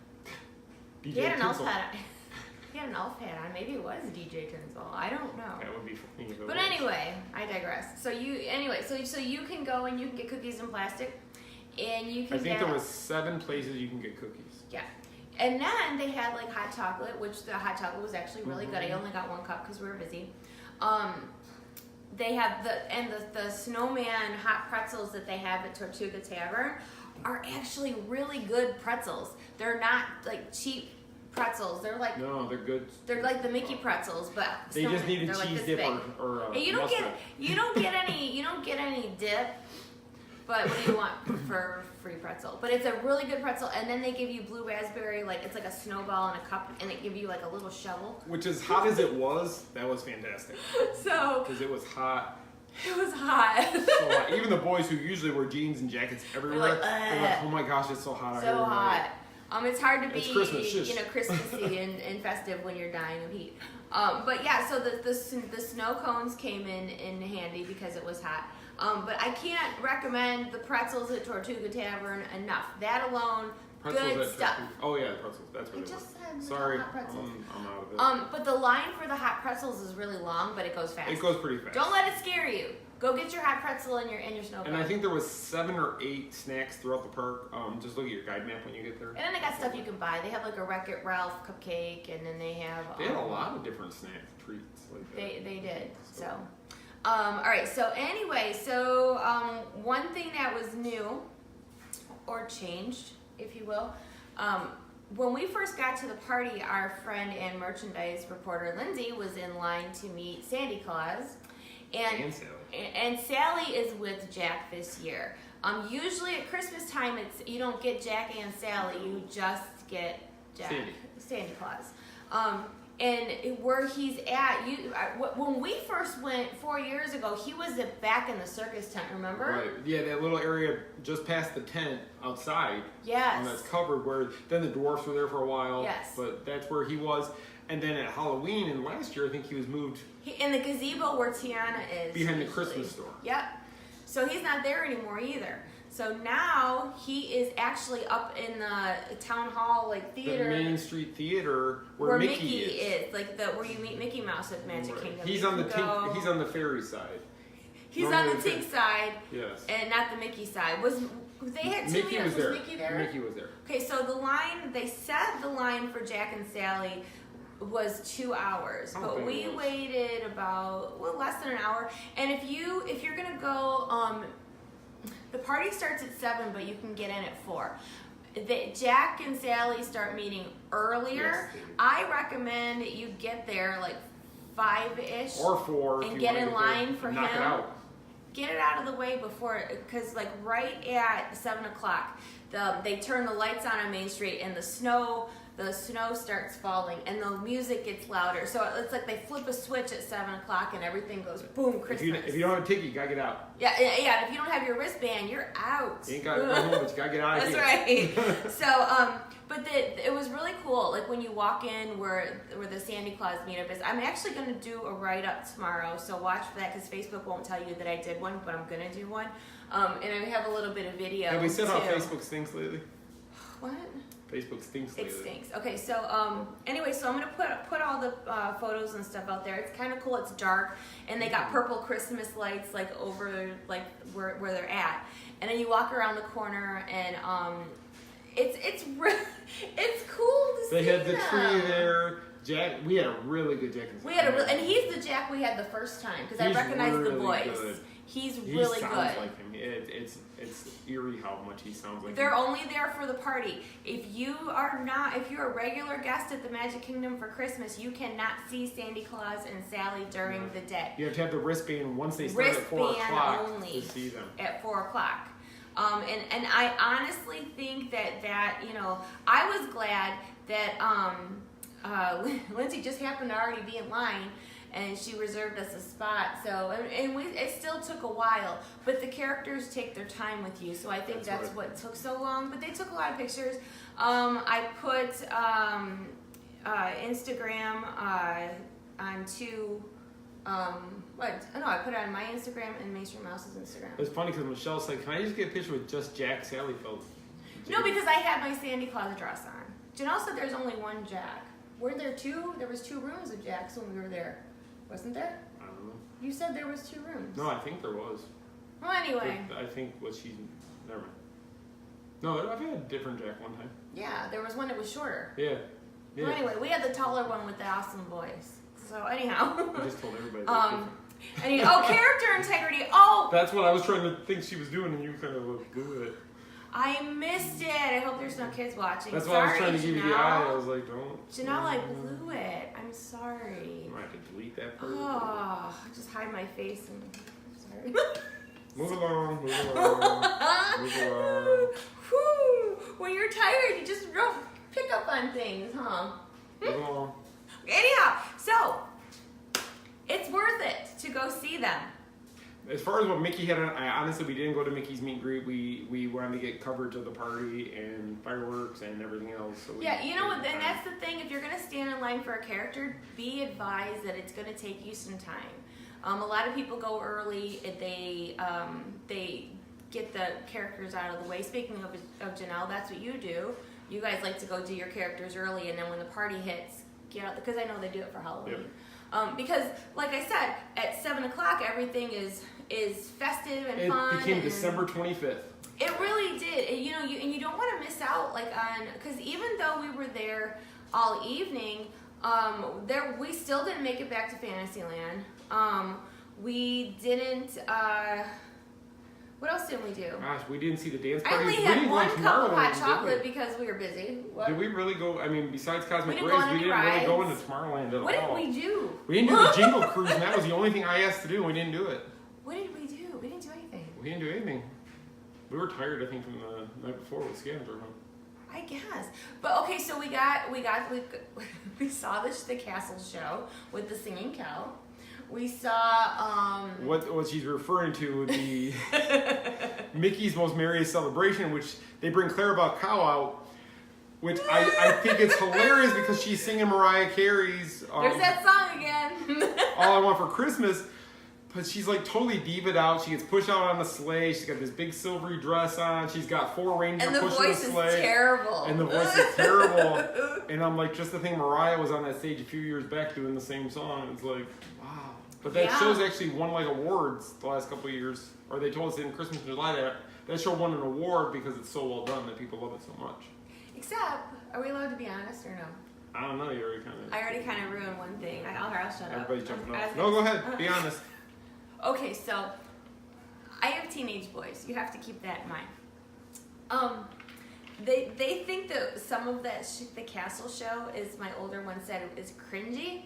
DJ He had an elf Tinsel. hat. He had an elf hat on. Maybe it was DJ Tinsel. I don't know. That would be funny. But anyway, I digress. So you can go and you can get cookies in plastic, and you can. I think there was 7 places you can get cookies. Yeah. And then they had like hot chocolate, which the hot chocolate was actually really good. I only got 1 cup because we were busy. They have the snowman hot pretzels that they have at Tortuga Tavern are actually really good pretzels. They're not like cheap pretzels. They're like they're good. They're like the Mickey pretzels, but they just need a like cheese this dip big. or you don't mustard. you don't get any dip. But what do you want for free pretzel? But it's a really good pretzel, and then they give you blue raspberry, like it's like a snowball in a cup, and they give you like a little shovel. Which, as hot as it was, that was fantastic. So because it was hot. It was hot. So hot. Even the boys who usually wear jeans and jackets everywhere, they're like, oh my gosh, it's so hot out here. So hot. It's hard to be, Christmas, Christmassy and festive when you're dying of heat. But yeah, so the snow cones came in handy because it was hot. But I can't recommend the pretzels at Tortuga Tavern enough. That alone, Pretzels good at stuff. Oh yeah, the pretzels. That's what I it was. just said Sorry, hot pretzels. I'm out of it. But the line for the hot pretzels is really long, but it goes fast. It goes pretty fast. Don't let it scare you. Go get your hot pretzel and your snow cone. And I think there was 7 or 8 snacks throughout the park. Just look at your guide map when you get there. And then they got stuff you can buy. They have like a Wreck-It Ralph cupcake, and then they have. They had a lot of different snack treats like that. They did. So, all right. So anyway, one thing that was new, or changed, if you will, when we first got to the party, our friend and merchandise reporter Lindsay was in line to meet Sandy Claus, and Sally is with Jack this year. Usually at Christmas time, you don't get Jack and Sally, you just get Jack, Sandy Claus. And where he's at, when we first went 4 years ago, he was back in the circus tent, remember? Right, yeah, that little area just past the tent outside. Yes. And that's covered where, then the dwarfs were there for a while. Yes. But that's where he was. And then at Halloween, and last year, I think he was moved. In the gazebo where Tiana is. Behind the Christmas store. Yep. So he's not there anymore either. So now he is actually up in the town hall theater. The Main Street Theater where Mickey is. Like where you meet Mickey Mouse at Magic Kingdom. He's on the fairy side. He's on the Tink side. Yes. And not the Mickey side. They had 2 Mickey meals. was there. Mickey there? Mickey was there. Okay, so they set the line for Jack and Sally was 2 hours, but we waited about less than an hour. And if you're gonna go, the party starts at 7, but you can get in at 4. Jack and Sally start meeting earlier. Yes, I recommend you get there 5-ish or 4 and get in line for him. Knock it out. Get it out of the way before, because right at 7 o'clock, they turn the lights on Main Street, and the snow starts falling, and the music gets louder. So it's like they flip a switch at 7 o'clock, and everything goes boom, Christmas. If you don't have a ticket, you gotta get out. Yeah. If you don't have your wristband, you're out. You ain't gotta go home, but you gotta get out of here. That's right. So, but it was really cool. Like when you walk in where the Sandy Claus meetup is. I'm actually gonna do a write up tomorrow, so watch for that because Facebook won't tell you that I did one, but I'm gonna do one. And I have a little bit of video. Have we said how Facebook stinks lately? What? Facebook stinks lately. It stinks. Okay, so anyway, so I'm gonna put all the photos and stuff out there. It's kind of cool. It's dark, and they got purple Christmas lights over where they're at. And then you walk around the corner, and it's cool to see. They had the tree there. Jack, we had a really good Jack. And he's the Jack we had the first time because I recognized the voice. Good. He's He really sounds good. like him. It's eerie how much he sounds like They're him. only there for the party. If you're a regular guest at the Magic Kingdom for Christmas, you cannot see Sandy Claus and Sally during the day. You have to have the wristband once they start at 4 Wristband o'clock only to see them. at 4 o'clock. And I honestly think that I was glad that Lindsay just happened to already be in line, and she reserved us a spot. So it still took a while, but the characters take their time with you. So I think that's right. what took so long. But they took a lot of pictures. I put Instagram onto. I put it on my Instagram and Mason Mouse's Instagram. It's funny because Michelle said, "Can I just get a picture with just Jack Sally Field?" No, because I had my Sandy Claus dress on. Janelle said there's only one Jack. Were there two? There was 2 rooms of Jacks when we were there, wasn't there? I don't know. You said there was 2 rooms. No, I think there was. Well, anyway. I think never mind. No, I've had a different Jack one time. Yeah, there was one that was shorter. Yeah. Well, anyway, we had the taller one with the awesome voice. So anyhow. I just told everybody. Character integrity. Oh, That's what I was trying to think she was doing, and you kind of blew it. I missed it. I hope there's no kids watching. That's why I was trying to give you the eye. I Janelle. was like, don't. Janelle, I blew it. I'm sorry. You might have to delete that part. Oh, just hide my face and. I'm sorry. Move along. Move along. Move along. Whew. When you're tired, you just don't pick up on things, huh? Move along. Anyhow, so it's worth it to go see them. As far as what Mickey had, honestly, we didn't go to Mickey's meet and greet. We wanted to get coverage of the party and fireworks and everything else. So You know what? And that's the thing. If you're going to stand in line for a character, be advised that it's going to take you some time. A lot of people go early. They get the characters out of the way. Speaking of Janelle, that's what you do. You guys like to go do your characters early, and then when the party hits, get out. Because I know they do it for Halloween. Yep. Because, like I said, at 7 o'clock, everything is festive and fun. It became December 25th. It really did. And you don't want to miss out, because even though we were there all evening, we still didn't make it back to Fantasyland. We didn't. What else didn't we do? Gosh, we didn't see the dance I party. only We had didn't go one to cup of hot Tomorrowland, chocolate did because we were busy. we? Did we really go? I mean, besides Cosmic We didn't Rays, go on we any didn't really go rides. into Tomorrowland at all. What did we do? We didn't do the Jingle Cruise, and that was the only thing I asked to do, and we didn't do it. What did we do? We didn't do anything. We didn't do anything. We were tired, I think, from the night before with Scavenger Hunt. I guess. But okay, so we saw the castle show with the singing cow. We saw What she's referring to, the Mickey's Most Merriest Celebration, which they bring Clarabelle Cow out, which I think it's hilarious because she's singing Mariah Carey's there's that song again. All I Want for Christmas, but she's like totally diva'd out. She gets pushed out on the sleigh. She's got this big silvery dress on. She's got 4 reindeer And the pushing voice the is sleigh. terrible. And the voice is terrible. And I'm like, just the thing, Mariah was on that stage a few years back doing the same song. It's like, wow. But that show's actually won like awards the last couple of years. Or they told us in Christmas in July that show won an award because it's so well done that people love it so much. Except, are we allowed to be honest or no? I don't know, you already kind of... I already kind of ruined one thing. I'll shut up. Everybody's jumping I off. was No, gonna- go ahead. Be honest. Okay, so I have teenage boys. You have to keep that in mind. They think that some of that the castle show is, my older one said, is cringy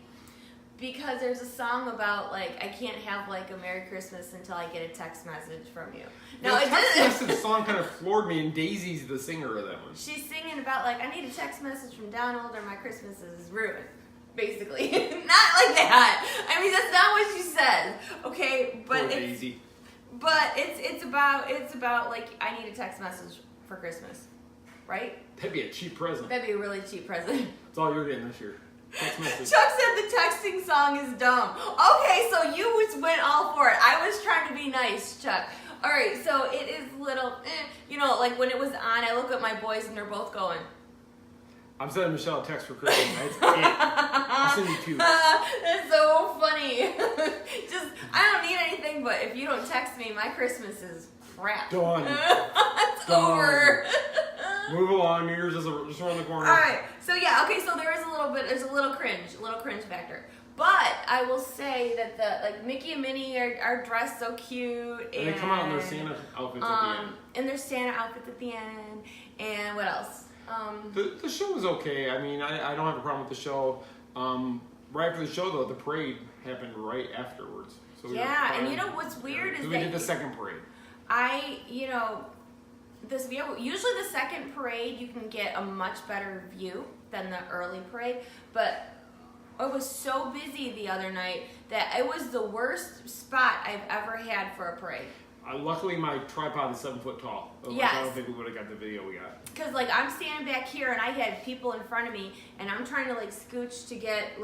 because there's a song about like I can't have like a Merry Christmas until I get a text message from you. No, the it text doesn't. message song kind of floored me, and Daisy's the singer of that one. She's singing about like I need a text message from Donald or my Christmas is ruined. Basically, not like that. I mean, that's not what she said. Okay, but Poor Daisy. it's about like I need a text message for Christmas, right? That'd be a cheap present. That'd be a really cheap present. That's all you're getting this year. Text message. Chuck said the texting song is dumb. Okay, so you went all for it. I was trying to be nice, Chuck. All right, so it is little, like when it was on, I look at my boys and they're both going. I'm sending Michelle a text for Christmas. That's it. I'll send you 2. That's so funny. I don't need anything, but if you don't text me, my Christmas is crap. Done. It's Done. over. Move along. New Year's is just around the corner. All right. So yeah. Okay. So there's a little cringe factor. But I will say that Mickey and Minnie are dressed so cute, and they come out in their Santa outfits at the end. In their Santa outfits at the end, and what else? The show was okay. I mean, I don't have a problem with the show. Right after the show, though, the parade happened right afterwards. So and you know what's weird is we that did the second parade. Usually the second parade you can get a much better view than the early parade, but I was so busy the other night that it was the worst spot I've ever had for a parade. Luckily, my tripod is 7 foot tall. Yes. I don't think we would have got the video we got. Because I'm standing back here and I had people in front of me and I'm trying to scooch to get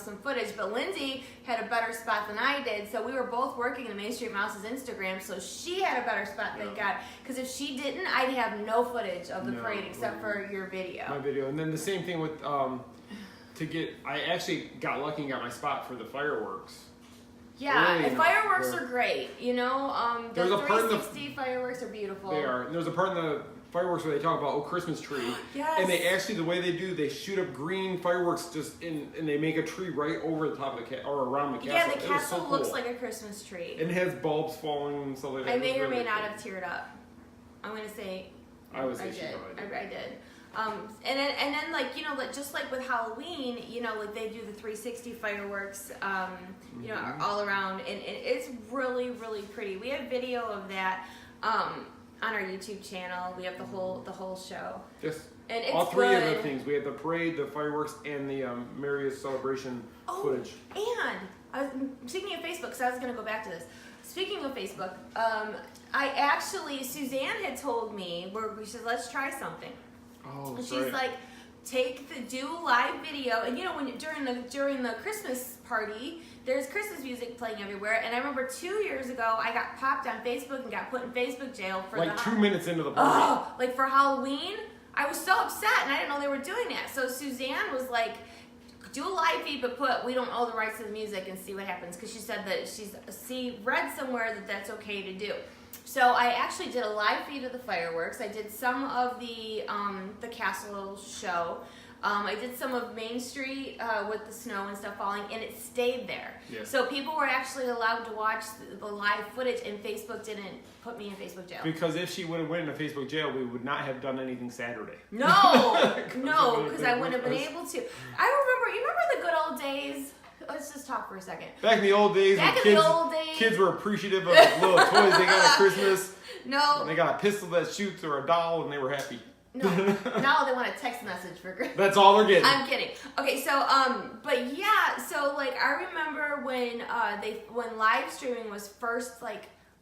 some footage. But Lindsay had a better spot than I did, so we were both working in Main Street Mouse's Instagram. So she had a better spot than God. Because if she didn't, I'd have no footage of the parade except for your video. My video, and then the same thing with I actually got lucky and got my spot for the fireworks. Yeah, and fireworks are great. The 360 fireworks are beautiful. They are. And there's a part in the fireworks where they talk about Christmas tree. Yes. And they actually, the way they shoot up green fireworks and they make a tree right over the top of the or around the castle. Yeah, the castle looks like a Christmas tree. And it has bulbs falling and stuff like that. I may or may not have teared up. I'm gonna say. I would say I did. And then just like with Halloween, they do the 360 fireworks, all around, and it's really, really pretty. We have video of that on our YouTube channel. We have the whole show. Yes. And it's all three good. of the things. We have the parade, the fireworks, and the Maria's celebration footage. And I was speaking of Facebook, so I was going to go back to this. Speaking of Facebook, Suzanne had told me she said, let's try something. Oh, and she's like, do a live video, and during the Christmas party, there's Christmas music playing everywhere. And I remember 2 years ago, I got popped on Facebook and got put in Facebook jail for 2 minutes into the party. For Halloween, I was so upset, and I didn't know they were doing that. So Suzanne was like, do a live feed, but we don't own the rights to the music and see what happens, because she said that read somewhere that that's okay to do. So I actually did a live feed of the fireworks. I did some of the castle show. I did some of Main Street with the snow and stuff falling, and it stayed there. Yeah. So people were actually allowed to watch the live footage, and Facebook didn't put me in Facebook jail. Because if she would have went into Facebook jail, we would not have done anything Saturday. No, because I wouldn't have been able to. You remember the good old days? Let's just talk for a second. Back in the old days, kids were appreciative of the little toys they got at Christmas. No. They got a pistol that shoots or a doll, and they were happy. No. Now they want a text message for Christmas. That's all they're getting. I'm kidding. Okay, so but yeah, so I remember when live streaming was first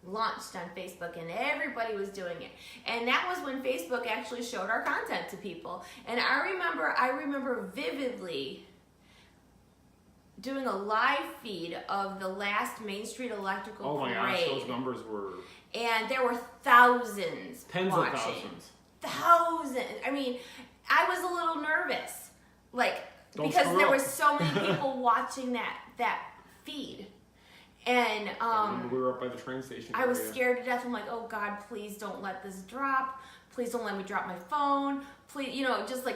launched on Facebook, and everybody was doing it, and that was when Facebook actually showed our content to people. And I remember vividly doing a live feed of the last Main Street Electrical Parade. Oh my gosh, those numbers were... And there were thousands Tens watching. of thousands. Thousands. I mean, I was a little nervous. Because there were so many people watching that feed. And we were up by the train station. I was scared to death. I'm like, oh God, please don't let this drop. Please don't let me drop my phone. Please,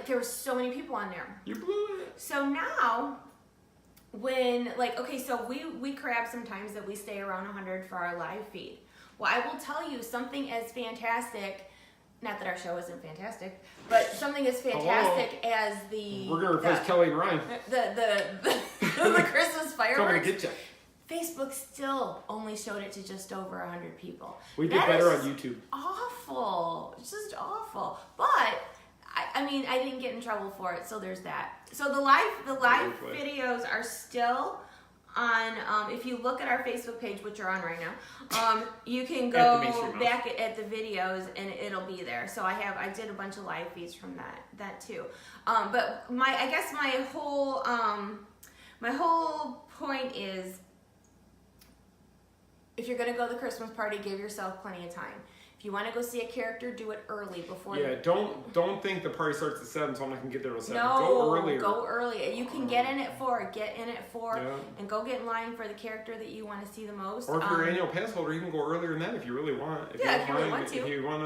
there were so many people on there. You blew it. So now... so we crab sometimes that we stay around 100 for our live feed. Well, I will tell you something as fantastic, not that our show isn't fantastic, but something as fantastic as we're going to replace Kelly and Ryan. The Christmas fireworks. Coming to get you. Facebook still only showed it to just over 100 people. We did better on YouTube. Awful. It's just awful. But... I didn't get in trouble for it, so there's that. So the live videos are still on. If you look at our Facebook page, which you're on right now, you can go back at the videos and it'll be there. So I did a bunch of live feeds from that too. But my whole point is, if you're gonna go to the Christmas party, give yourself plenty of time. If you want to go see a character, do it early before. Yeah, don't think the party starts at 7, so I'm not gonna get there till 7. No, go earlier. Go early. You can get in at 4. And go get in line for the character that you want to see the most. Or if you're an annual pass holder, you can go earlier than that if you really want. If you really want to. If you want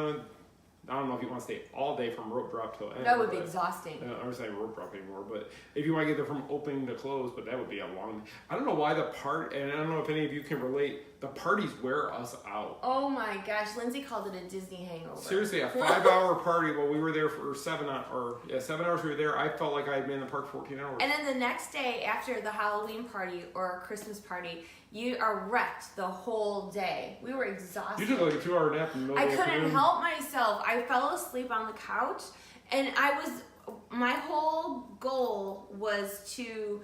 to I don't know if you want to stay all day from rope drop till end. That would be exhausting. I don't say rope drop anymore, but if you want to get there from opening to close, but that would be a long. I don't know why and I don't know if any of you can relate. The parties wear us out. Oh my gosh, Lindsay called it a Disney hangover. Seriously, a 5-hour party while we were there for 7 hours we were there. I felt like I had been in the park 14 hours. And then the next day after the Halloween party or Christmas party, you are wrecked the whole day. We were exhausted. You took like a 2-hour nap in the middle I of the couldn't afternoon. help myself. I fell asleep on the couch, and my whole goal was to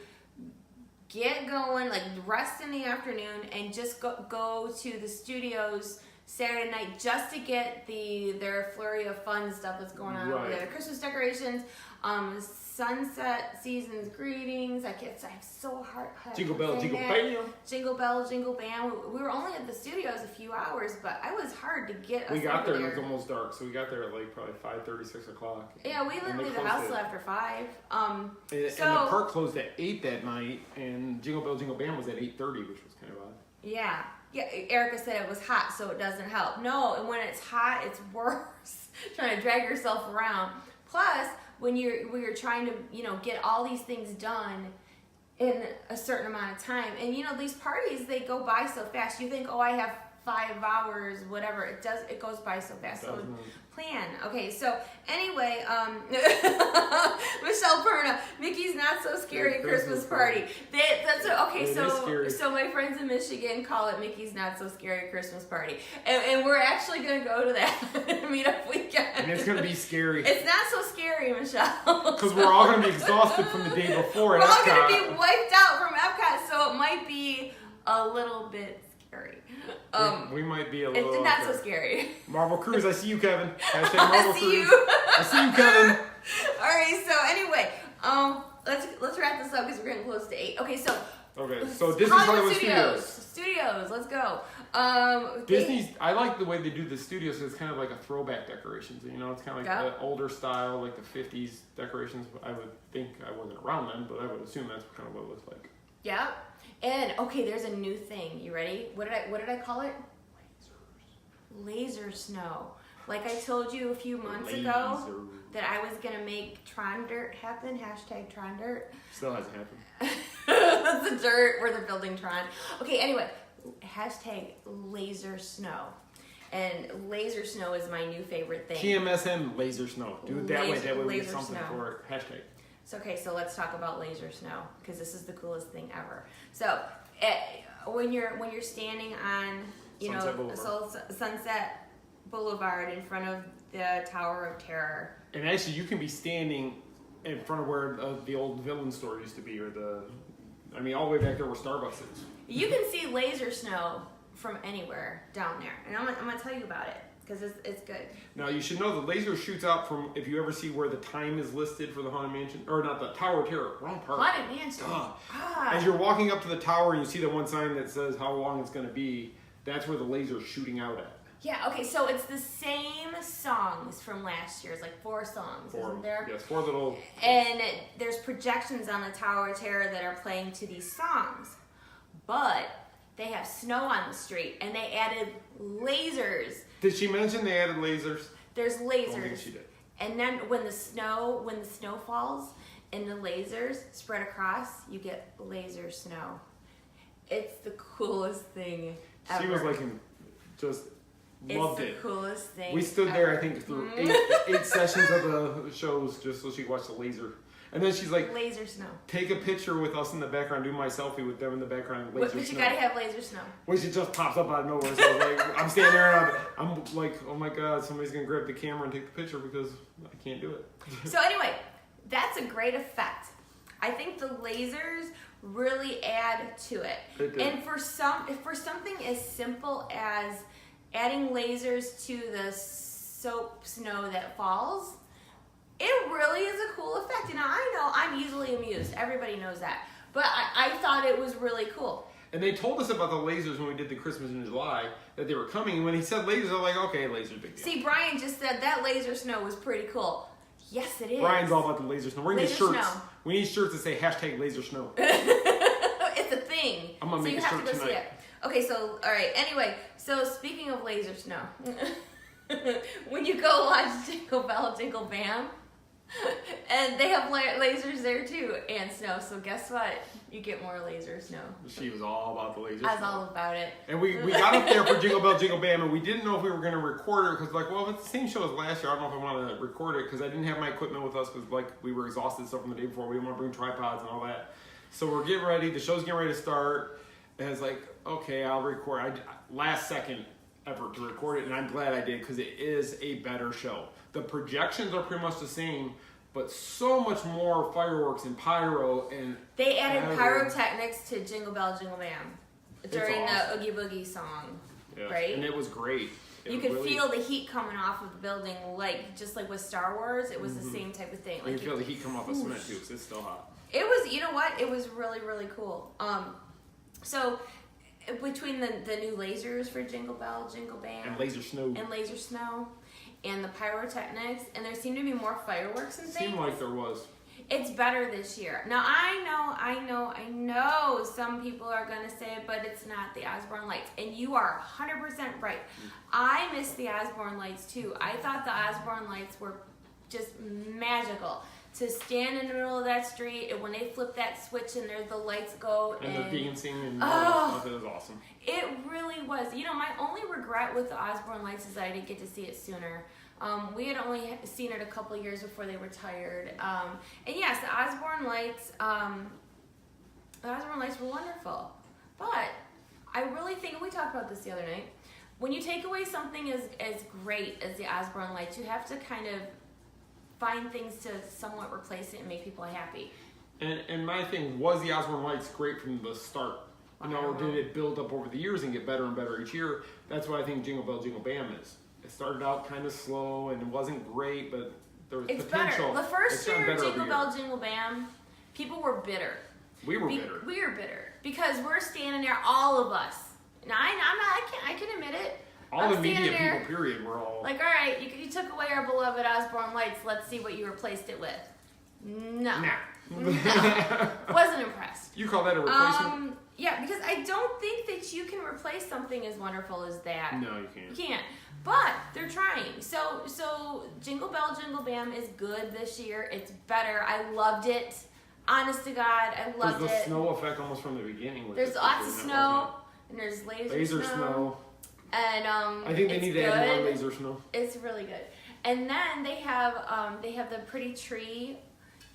get going, like rest in the afternoon, and just go to the studios Saturday night just to get their flurry of fun stuff that's going on over there. The Christmas decorations, sunset season's greetings. I have so hard. Jingle bell, jingle bam. Jingle bell, jingle bam. We were only at the studios a few hours, but I was hard to get us We got there and there. it was almost dark, so we got there at like probably 5:30, 6 o'clock. Yeah, we didn't leave the house till after 5. And the park closed at 8 that night, and Jingle Bell Jingle Bam was at 8:30, which was kind of odd. Yeah. Erica said it was hot, so it doesn't help. No, and when it's hot, it's worse. Trying to drag yourself around. Plus, when you're trying to, get all these things done in a certain amount of time, and these parties, they go by so fast. You think, oh, I have 5 hours, whatever. It goes by so fast. So plan. Okay, so anyway, Michelle Perna, Mickey's Not So Scary Christmas Party. So my friends in Michigan call it Mickey's Not So Scary Christmas Party, and we're actually gonna go to that meetup weekend. And it's gonna be scary. It's not so scary, Michelle. Because we're all gonna be exhausted from the day before. We're all gonna be wiped out from Epcot, so it might be a little bit scary. We might be a little. It's not so scary. Marvel Cruise, I see you, Kevin. Hashtag Marvel I see Cruise. you. I see you, Kevin. All right. So anyway, let's wrap this up because we're getting close to 8. Okay. So Disney's Hollywood Studios. Studios. Let's go. Disney's. I like the way they do the studios. It's kind of like a throwback decorations. It's kind of like the older style, like the 50s decorations. I would think I wasn't around then, but I would assume that's kind of what it looks like. Yeah. And okay, there's a new thing. You ready? What did I call it? Laser snow. Like I told you a few months ago that I was gonna make Tron Dirt happen. Hashtag Tron Dirt. Still hasn't happened. That's the dirt where they're building Tron. Okay, anyway, hashtag laser snow. And laser snow is my new favorite thing. TMSM laser snow. Do it that way. That way we get something snow. for it. Hashtag. So let's talk about laser snow because this is the coolest thing ever. So when you're standing on Sunset Boulevard in front of the Tower of Terror, and actually you can be standing in front of where the old villain store used to be, or all the way back there where Starbucks is. You can see laser snow from anywhere down there, and I'm gonna tell you about it. Because it's good. Now, you should know the laser shoots out from, if you ever see where the time is listed for the Haunted Mansion, or not the Tower of Terror, wrong part. Haunted Mansion. As you're walking up to the tower and you see the one sign that says how long it's going to be, that's where the laser's shooting out at. Yeah, okay, so it's the same songs from last year. It's like 4 songs, isn't there? Yes, 4 little... And there's projections on the Tower of Terror that are playing to these songs. But they have snow on the street, and they added lasers. Did she mention they added lasers? There's lasers. I don't think she did. And then when the snow falls and the lasers spread across, you get laser snow. It's the coolest thing ever. She was like, loved it. It's the coolest thing. We stood ever. there, I think, through 8 sessions of the shows just so she could watch the laser. And then she's like, laser snow. Take a picture with us in the background, do my selfie with them in the background, laser snow. But you gotta have laser snow. Which it just pops up out of nowhere. So like, I'm standing there and I'm like, oh my God, somebody's gonna grab the camera and take the picture because I can't do it. So anyway, that's a great effect. I think the lasers really add to it. And for something as simple as adding lasers to the soap snow that falls, it really is a cool effect. And I know I'm easily amused. Everybody knows that. But I thought it was really cool. And they told us about the lasers when we did the Christmas in July, that they were coming. And when he said lasers, I was like, okay, lasers, big deal. See, Brian just said that laser snow was pretty cool. Yes, it is. Brian's all about the laser snow. We're going to get shirts. Snow. We need shirts that say hashtag laser snow. It's a thing. I'm going to make a shirt tonight. Okay, so, all right. Anyway, so speaking of laser snow. when you go watch Jingle Bell, Jingle Bam, and they have lasers there too, and snow. So guess what? You get more laser snow. She was all about the lasers. I was all about it. And we got up there for Jingle Bell, Jingle Bam, and we didn't know if we were going to record it because, like, well, it's the same show as last year. I don't know if I want to record it because I didn't have my equipment with us because, like, we were exhausted stuff from the day before. We didn't want to bring tripods and all that. So we're getting ready. The show's getting ready to start. And it's like, okay, I'll record. Last second effort to record it, and I'm glad I did because it is a better show. The projections are pretty much the same, but so much more fireworks and pyro and they added pyrotechnics to Jingle Bell Jingle Bam during awesome. the Oogie Boogie song, yes. right? And it was great. You could feel the heat coming off of the building, like just like with Star Wars. It was the same type of thing. You Like can feel the heat come off the cement too, because it's still hot. It was, you know what? It was really, really cool. So between the new lasers for Jingle Bell, Jingle Bam, And laser snow, and the pyrotechnics, and there seemed to be more fireworks and things. Seemed like there was. It's better this year. Now I know some people are gonna say it, but it's not the Osborne Lights, and you are 100% right. I miss the Osborne Lights too. I thought the Osborne Lights were just magical. To stand in the middle of that street, and when they flip that switch and the lights go, and they're dancing and all that stuff, it was awesome. It really was. You know, my only regret with the Osborne Lights is that I didn't get to see it sooner. We had only seen it a couple years before they retired. And yes, the Osborne Lights were wonderful. But I really think, and we talked about this the other night, when you take away something as great as the Osborne Lights, you have to kind of find things to somewhat replace it and make people happy. And my thing, was the Osborne Lights great from the start? You know, or did it build up over the years and get better and better each year? That's what I think Jingle Bell, Jingle Bam is. It started out kind of slow and it wasn't great, but there was potential. Better. The first year Jingle Bell, Jingle Bam, people were bitter. We were bitter. We were bitter because we're standing there, all of us. Now I can admit it. All the media people, period, were all like, all right, you took away our beloved Osborne Lights. Let's see what you replaced it with. No. Wasn't impressed. You call that a replacement? Yeah, because I don't think that you can replace something as wonderful as that. No, you can't. You can't. But they're trying. So Jingle Bell, Jingle Bam is good this year. It's better. I loved it. Honest to God, I loved it. There's the snow effect almost from the beginning. There's lots of snow, and there's laser snow. And I think they need to add more laser snow. It's really good. And then they have the pretty tree,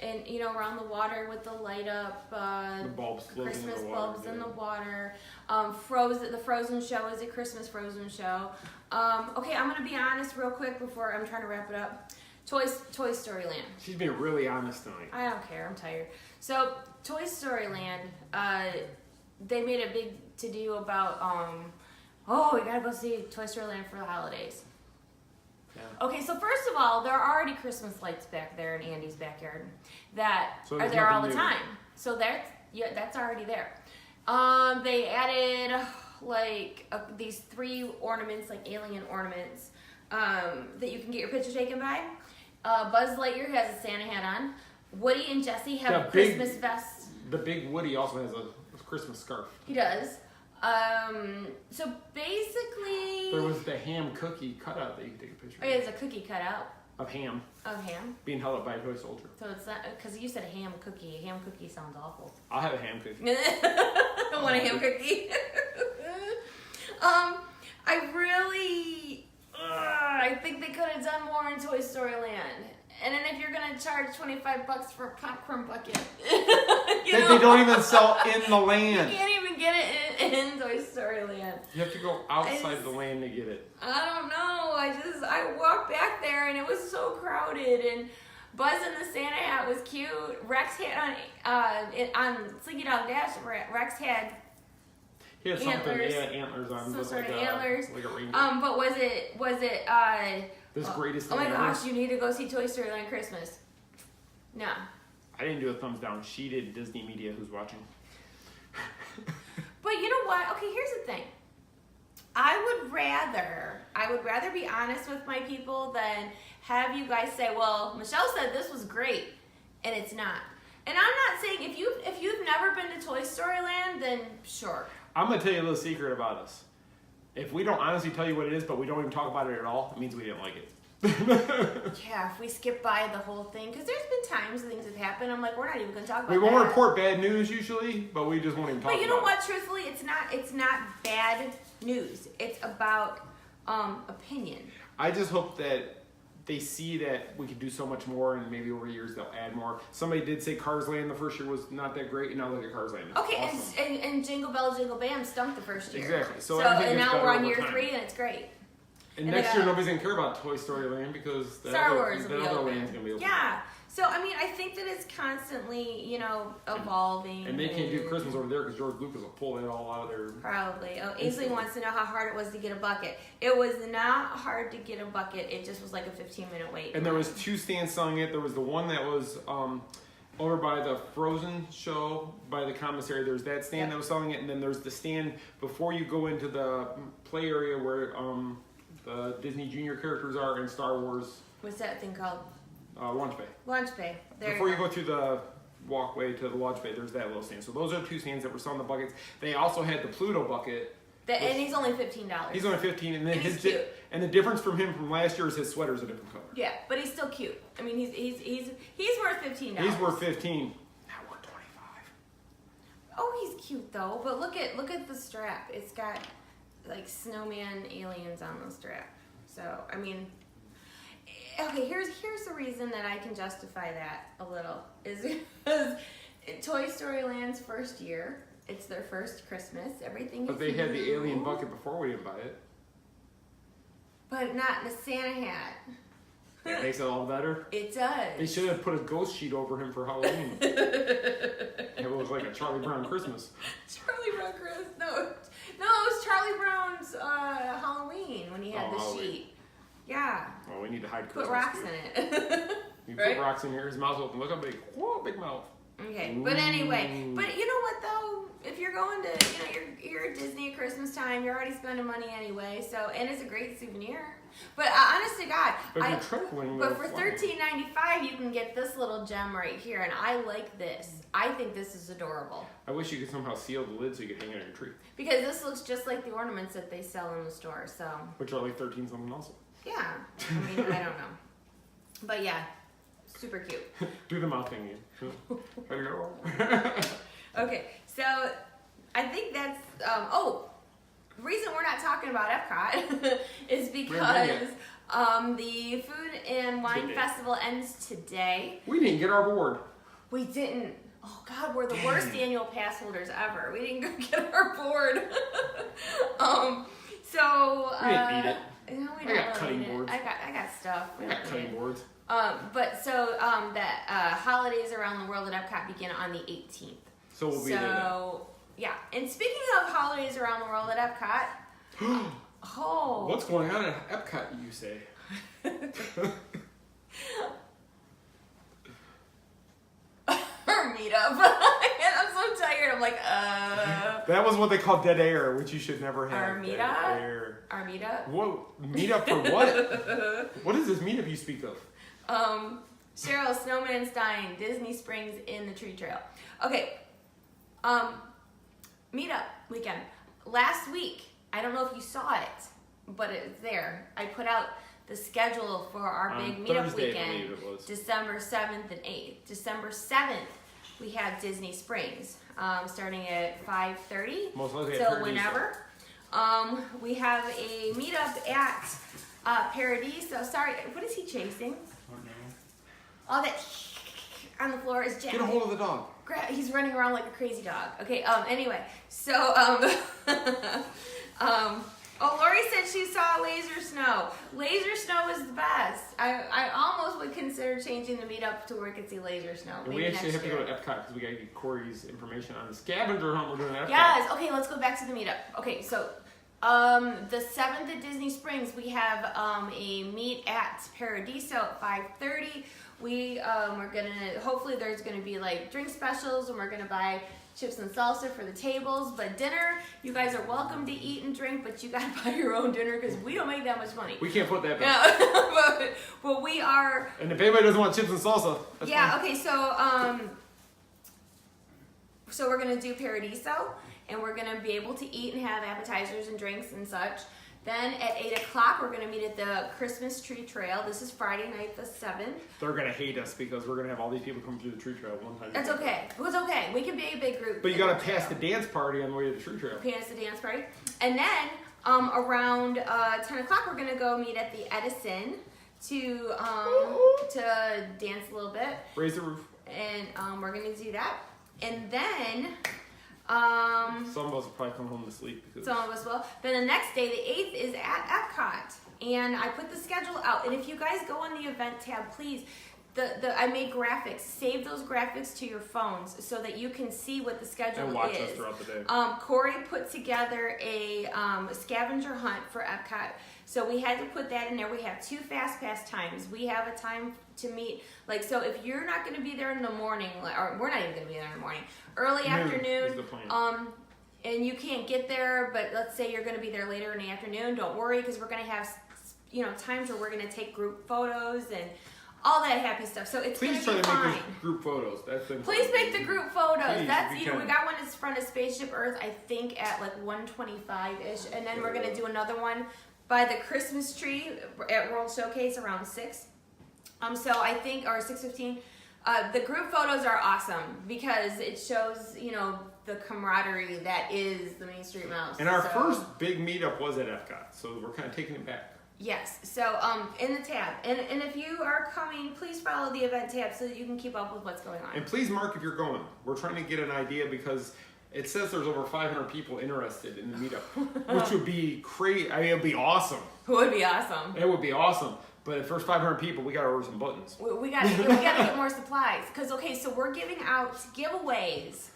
and around the water with the light up the bulbs, Christmas in the bulbs in the water. The Frozen show is a Christmas Frozen show. Okay, I'm gonna be honest real quick before I'm trying to wrap it up. Toy Story Land. She's being really honest tonight. I don't care. I'm tired. So Toy Story Land, they made a big to do about we gotta go see Toy Story Land for the holidays. Yeah. Okay, so first of all, there are already Christmas lights back there in Andy's backyard that are there all the time. So that's already there. They added these 3 ornaments, like alien ornaments, that you can get your picture taken by. Buzz Lightyear has a Santa hat on. Woody and Jessie have a Christmas vest. The big Woody also has a Christmas scarf. He does. So basically, there was the ham cookie cutout that you could take a picture of. Oh, yeah, there's a cookie cutout. Of ham. Of ham? Being held up by a toy soldier. So it's not, because you said ham cookie. A ham cookie sounds awful. I'll have a ham cookie. I want a ham cookie. I think they could have done more in Toy Story Land. And then if you're going to charge $25 for a popcorn bucket. That they don't even sell in the land. You can't even get it in Toy Story Land. You have to go outside the land to get it. I don't know. I walked back there and it was so crowded. And Buzz in the Santa hat was cute. Rex had on Slinky Dog Dash, Rex had he had antlers. Something, antlers on. Some sort of antlers. Like a reindeer. But was it this greatest oh my antlers? gosh, you need to go see Toy Story Land Christmas. No. I didn't do a thumbs down. She did. Disney Media, who's watching. But you know what? Okay, here's the thing. I would rather be honest with my people than have you guys say, well, Michelle said this was great, and it's not. And I'm not saying if you've never been to Toy Story Land, then sure. I'm gonna tell you a little secret about us. If we don't honestly tell you what it is, but we don't even talk about it at all, it means we didn't like it. Yeah, if we skip by the whole thing, because there's been times things have happened. I'm like, we're not even going to talk about. We won't that. report bad news usually, but we just won't even talk. But you know about what? Truthfully, it's not bad news. It's about opinion. I just hope that they see that we can do so much more, and maybe over years they'll add more. Somebody did say Cars Land the first year was not that great, and now look at Cars Land. It's Okay, awesome. and Jingle Bell Jingle Bam stunk the first year. Exactly. So and gets now better we're on over year time. 3, and it's great. And And next they year got- nobody's gonna care about Toy Story Land because that Star other, Wars will that be other open. land's gonna be open. Yeah. So I mean, I think that it's constantly, evolving. And they can't do Christmas over there because George Lucas will pull that all out of there. Probably. Oh, Ainsley wants to know how hard it was to get a bucket. It was not hard to get a bucket. It just was like a 15-minute wait. And there was 2 stands selling it. There was the one that was over by the Frozen show, by the commissary. There's that stand that was selling it, and then there's the stand before you go into the play area where the Disney Junior characters are in Star Wars What's that thing called? Launch Bay. Lunch Bay. There Before you you go through the walkway to the Launch Bay, there's that little stand. So those are 2 stands that were selling the buckets. They also had the Pluto bucket. And he's only $15. He's only 15, and then And he's his cute. and the difference from him from last year is his sweater's a different color. Yeah, but he's still cute. I mean, he's worth $15. He's worth 15. Now we're 25. Oh, he's cute though. But look at the strap. It's got like snowman aliens on the strap. So I mean, okay. Here's the reason that I can justify that a little is because Toy Story Land's first year. It's their first Christmas. Everything. But is they had the new, alien bucket before we didn't buy it. But not in a Santa hat. That makes it all better. It does. They should have put a ghost sheet over him for Halloween. It was like a Charlie Brown Christmas. Charlie Brown Christmas. No, it was Charlie Brown's Halloween when he had the Halloween. sheet. Yeah. Well, we need to hide Put Christmas. rocks in it. You Right? put rocks in here, his mouth's open. Look how big. Whoa, big mouth. Okay, but anyway, but you know what though? If you're going to, you're at Disney at Christmas time, you're already spending money anyway. So, and it's a great souvenir. But honest to God, But if you're traveling, but though, for why? $13.95, you can get this little gem right here, and I like this. I think this is adorable I wish you could somehow seal the lid so you could hang it on your tree. because this looks just like the ornaments that they sell in the store. So, Which are like 13 something also. yeah, I mean, I don't know, but yeah, super cute. Do the mouth thing again. Hello. Okay, so I think that's the reason we're not talking about Epcot is because the Food and Wine Today. Festival ends today. We didn't get our board. We didn't. Oh God, we're the worst annual pass holders ever. We didn't go get our board. So We didn't need it. No, we I don't got really cutting need it. boards. I got stuff. We I got don't need cutting it. boards. But so the holidays around the world at Epcot begin on the 18th. So we'll be there. So, yeah. And speaking of holidays around the world at Epcot, oh. What's going on at Epcot, you say? Our meetup. And I'm so tired. I'm like, That was what they call dead air, which you should never have. Our Dead meetup? air. our meetup. Whoa, meetup for what? What is this meetup you speak of? Cheryl, Snowman's dying. Disney Springs in the tree trail. Okay. Meetup weekend. Last week, I don't know if you saw it, but it's there. I put out the schedule for our On big meetup Thursday, I weekend. believe it was. December 7th and 8th. December 7th, we have Disney Springs, starting at 5:30 Most likely at till Paradiso. whenever. We have a meetup at Paradiso. Sorry, what is he chasing? All that on the floor is Jack. Get a hold of the dog. He's running around like a crazy dog. Okay, anyway, so, Lori said she saw Laser Snow. Laser Snow is the best. I almost would consider changing the meetup to where we could see Laser Snow. And we maybe actually next have to year. go to Epcot because we got to get Corey's information on the scavenger hunt we're doing at Epcot. Yes, okay, let's go back to the meetup. Okay, so, the 7th at Disney Springs, we have, a meet at Paradiso at 5:30. We, we're gonna, hopefully there's gonna be like drink specials and we're gonna buy chips and salsa for the tables, but dinner, you guys are welcome to eat and drink, but you gotta buy your own dinner because we don't make that much money. We can't put that back. Yeah, but we are, And if anybody doesn't want chips and salsa, that's yeah, fine. okay, so we're gonna do Paradiso, and we're gonna be able to eat and have appetizers and drinks and such. Then at 8 o'clock, we're gonna meet at the Christmas Tree Trail. This is Friday night, the 7th. They're gonna hate us because we're gonna have all these people come through the tree trail one time. That's okay. It's okay. We can be a big group. But you gotta pass the dance party on the way to the tree trail. Pass the dance party. And then around 10 o'clock, we're gonna go meet at the Edison to dance a little bit. Raise the roof. And we're gonna do that. And then some of us will probably come home to sleep because some of us will. Then the next day, the 8th, is at Epcot. And I put the schedule out. And if you guys go on the event tab, please, I made graphics. Save those graphics to your phones so that you can see what the schedule and watch is. us throughout the day. Corey put together a scavenger hunt for Epcot. So we had to put that in there. We have 2 fast pass times. We have a time to meet. Like, so if you're not going to be there in the morning, or we're not even going to be there in the morning, early afternoon, is the plan. and you can't get there, but let's say you're going to be there later in the afternoon, don't worry, because we're going to have, times where we're going to take group photos and all that happy stuff. So it's going to be fine. Please try to make those group photos. That's the Please make the group photos. Please, That's we we got one in front of Spaceship Earth, I think at like 125-ish, and then we're going to do another one by the Christmas tree at World Showcase around 6. So I think, or 6:15. The group photos are awesome because it shows, the camaraderie that is the Main Street Mouse. And our first big meetup was at Epcot, so we're kind of taking it back. Yes. So in the tab, and if you are coming, please follow the event tab so that you can keep up with what's going on. And please mark if you're going. We're trying to get an idea because it says there's over 500 people interested in the meetup, which would be crazy. I mean, it would be awesome. It would be awesome. It would be awesome. But if there's 500 people, we got to order some buttons. We got to get more supplies. So we're giving out giveaways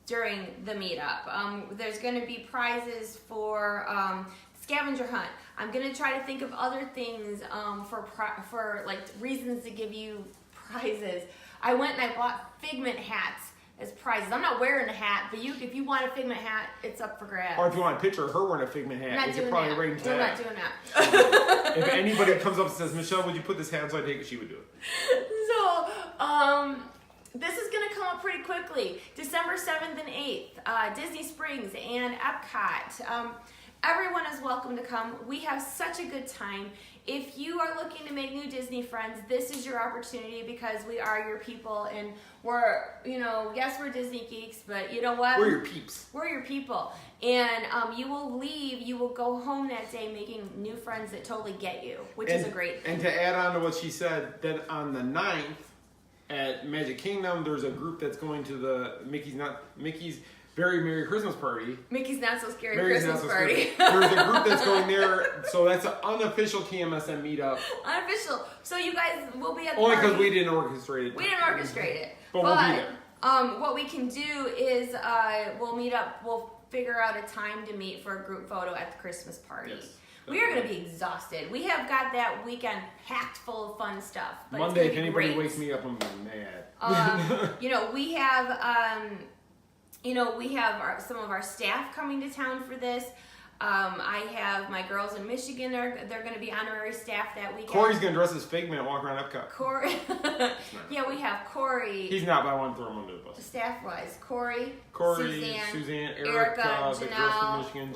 during the meetup. There's going to be prizes for scavenger hunt. I'm going to try to think of other things for like reasons to give you prizes. I went and I bought Figment hats as prizes. I'm not wearing a hat, but if you want a Figment hat, it's up for grabs. Or if you want a picture of her wearing a Figment hat, we could probably arrange that. I'm not doing that. If anybody comes up and says, Michelle, would you put this hat on? So I take it, she would do it. So, this is going to come up pretty quickly. December 7th and 8th, Disney Springs and Epcot. Everyone is welcome to come. We have such a good time. If you are looking to make new Disney friends, this is your opportunity because we are your people and we're, yes, we're Disney geeks, but you know what? We're your peeps. We're your people. And you will go home that day making new friends that totally get you, which is a great thing. And to add on to what she said, that on the 9th at Magic Kingdom, there's a group that's going to the Mickey's Very Merry Christmas Party. Mickey's Not So Scary Christmas Party. There's a group that's going there, so that's an unofficial TMSM meetup. Unofficial. So you guys will be at the Only party. because we didn't orchestrate it. We didn't orchestrate it. But we'll be there. What we can do is we'll meet up. We'll figure out a time to meet for a group photo at the Christmas party. Yes. We are going to be exhausted. We have got that weekend packed full of fun stuff. But Monday, if anybody wakes me up, I'm going to be mad. We have... we have some of our staff coming to town for this. I have my girls in Michigan. They're going to be honorary staff that weekend. Corey's going to dress as Figment and walk around Epcot. Corey. Yeah, we have Corey. He's not, but I want to throw him under the bus. Staff-wise, Corey, Suzanne, Erica, Janelle, Michigan,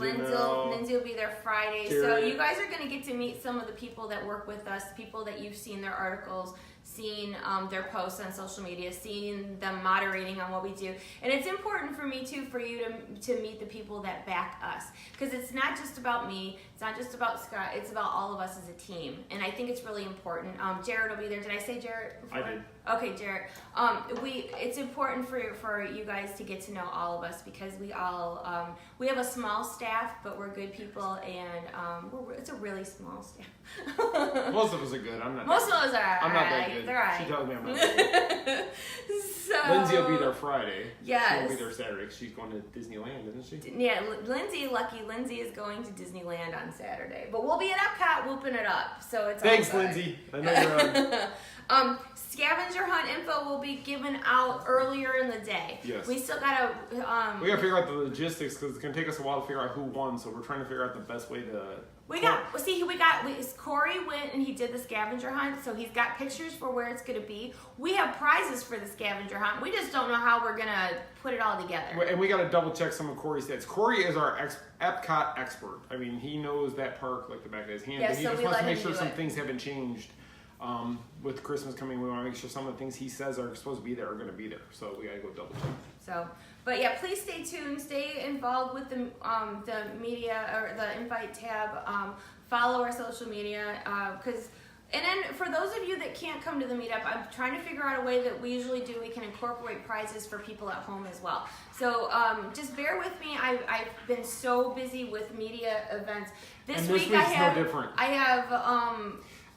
Lindsay will be there Friday. Terry. So you guys are going to get to meet some of the people that work with us, people that you've seen their articles, seen their posts on social media, seeing them moderating on what we do. And it's important for me too, for you to meet the people that back us, because it's not just about me, it's not just about Scott, it's about all of us as a team. And I think it's really important. Jared will be there. Did I say Jared before? I did. Okay, Jared. It's important for you guys to get to know all of us, because we all we have a small staff, but we're good people, and it's a really small staff. Most of us are good. I'm not. Most of us are. I'm not that good. They're all right. She tells me I'm not that good. So, Lindsay will be there Friday. Yes. She won't be there Saturday because she's going to Disneyland, isn't she? Yeah, Lindsay is going to Disneyland on Saturday, but we'll be at Epcot whooping it up. So it's Thanks, all good. Lindsay. I know you're on. Scavenger hunt info will be given out earlier in the day. Yes. We still gotta. We gotta figure out the logistics because it's gonna take us a while to figure out who won. So we're trying to figure out the best way to. Corey went and he did the scavenger hunt, so he's got pictures for where it's gonna be. We have prizes for the scavenger hunt. We just don't know how we're gonna put it all together. And we gotta double check some of Corey's stats. Corey is our Epcot expert. I mean, he knows that park like the back of his hand. Yeah, but he so just we wants to let make him sure do some it. things haven't changed. With Christmas coming, we want to make sure some of the things he says are supposed to be there are going to be there. So we got to go double check. So, but yeah, please stay tuned. Stay involved with the media or the invite tab. Follow our social media and then for those of you that can't come to the meetup, I'm trying to figure out a way that we usually do. We can incorporate prizes for people at home as well. So just bear with me. I've been so busy with media events. This week no different. I have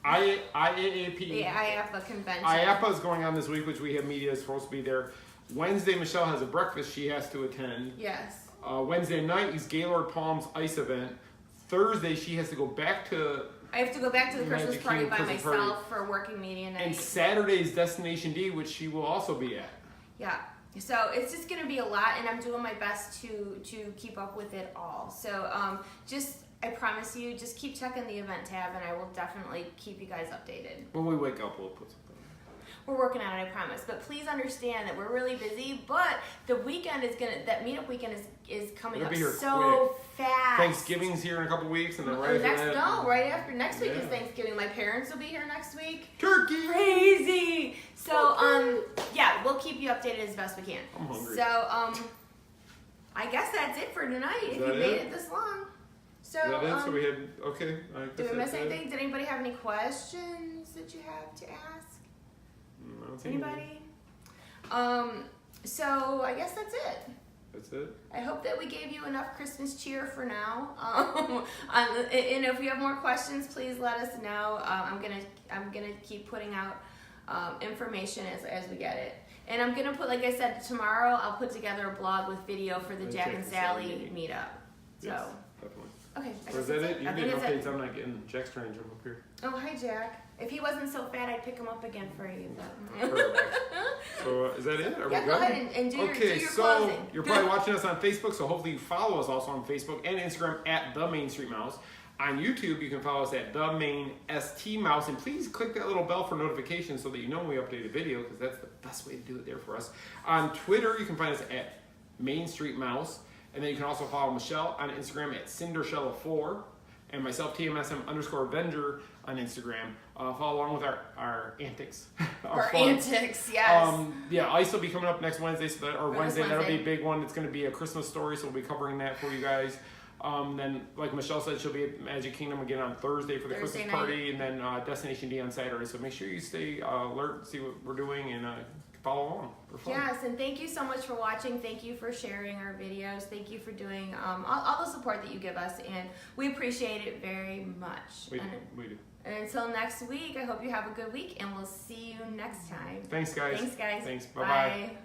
IAAP. the IAPA convention. IAPA is going on this week, which we have media is supposed to be there. Wednesday, Michelle has a breakfast she has to attend. Yes. Wednesday night is Gaylord Palms ice event. Thursday, she has to go back to. I have to go back to the Christmas Magic party Kingdom by Christmas myself for working media night. And Saturday is Destination D, which she will also be at. Yeah. So it's just going to be a lot, and I'm doing my best to keep up with it all. So I promise you, just keep checking the event tab, and I will definitely keep you guys updated. When we wake up, we'll put something. We're working on it, I promise. But please understand that we're really busy. But the weekend that meetup weekend is coming up so fast. Thanksgiving's here in a couple weeks, and then right after next week is Thanksgiving. My parents will be here next week. Turkey. Crazy. So yeah, we'll keep you updated as best we can. I'm hungry. So I guess that's it for tonight. If you made it this long. So so we had okay. Did we miss anything? Did anybody have any questions that you have to ask? Anybody? So I guess that's it. That's it. I hope that we gave you enough Christmas cheer for now. And if you have more questions, please let us know. I'm gonna keep putting out information as we get it. And I'm gonna put, like I said, tomorrow I'll put together a blog with video for the Jack and Sally meetup. So. Yes, definitely. Okay. Or is that it? You're getting updates. I'm not getting. Jack's trying to jump up here. Oh, hi, Jack. If he wasn't so fat, I'd pick him up again for you. So is that it? Are we go good? ahead and do your so closing. You're probably watching us on Facebook, so hopefully you follow us also on Facebook and Instagram at The Main Street Mouse. On YouTube, you can follow us at The Main ST Mouse, and please click that little bell for notifications so that you know when we update a video, because that's the best way to do it there for us. On Twitter, you can find us at Main Street Mouse, and then you can also follow Michelle on Instagram at CinderShella4, and myself, TMSM_Avenger on Instagram. Follow along with our antics. Our antics, yes. Yeah, ICE will be coming up next Wednesday, Wednesday. That'll be a big one. It's going to be a Christmas story, so we'll be covering that for you guys. Then, like Michelle said, she'll be at Magic Kingdom again on Thursday for the Christmas party, and then Destination D on Saturday. So make sure you stay alert, see what we're doing, and follow along. Yes, and thank you so much for watching. Thank you for sharing our videos. Thank you for doing all the support that you give us, and we appreciate it very much. We do. And until next week, I hope you have a good week, and we'll see you next time. Thanks, guys. Thanks, guys. Thanks. Bye-bye. Bye.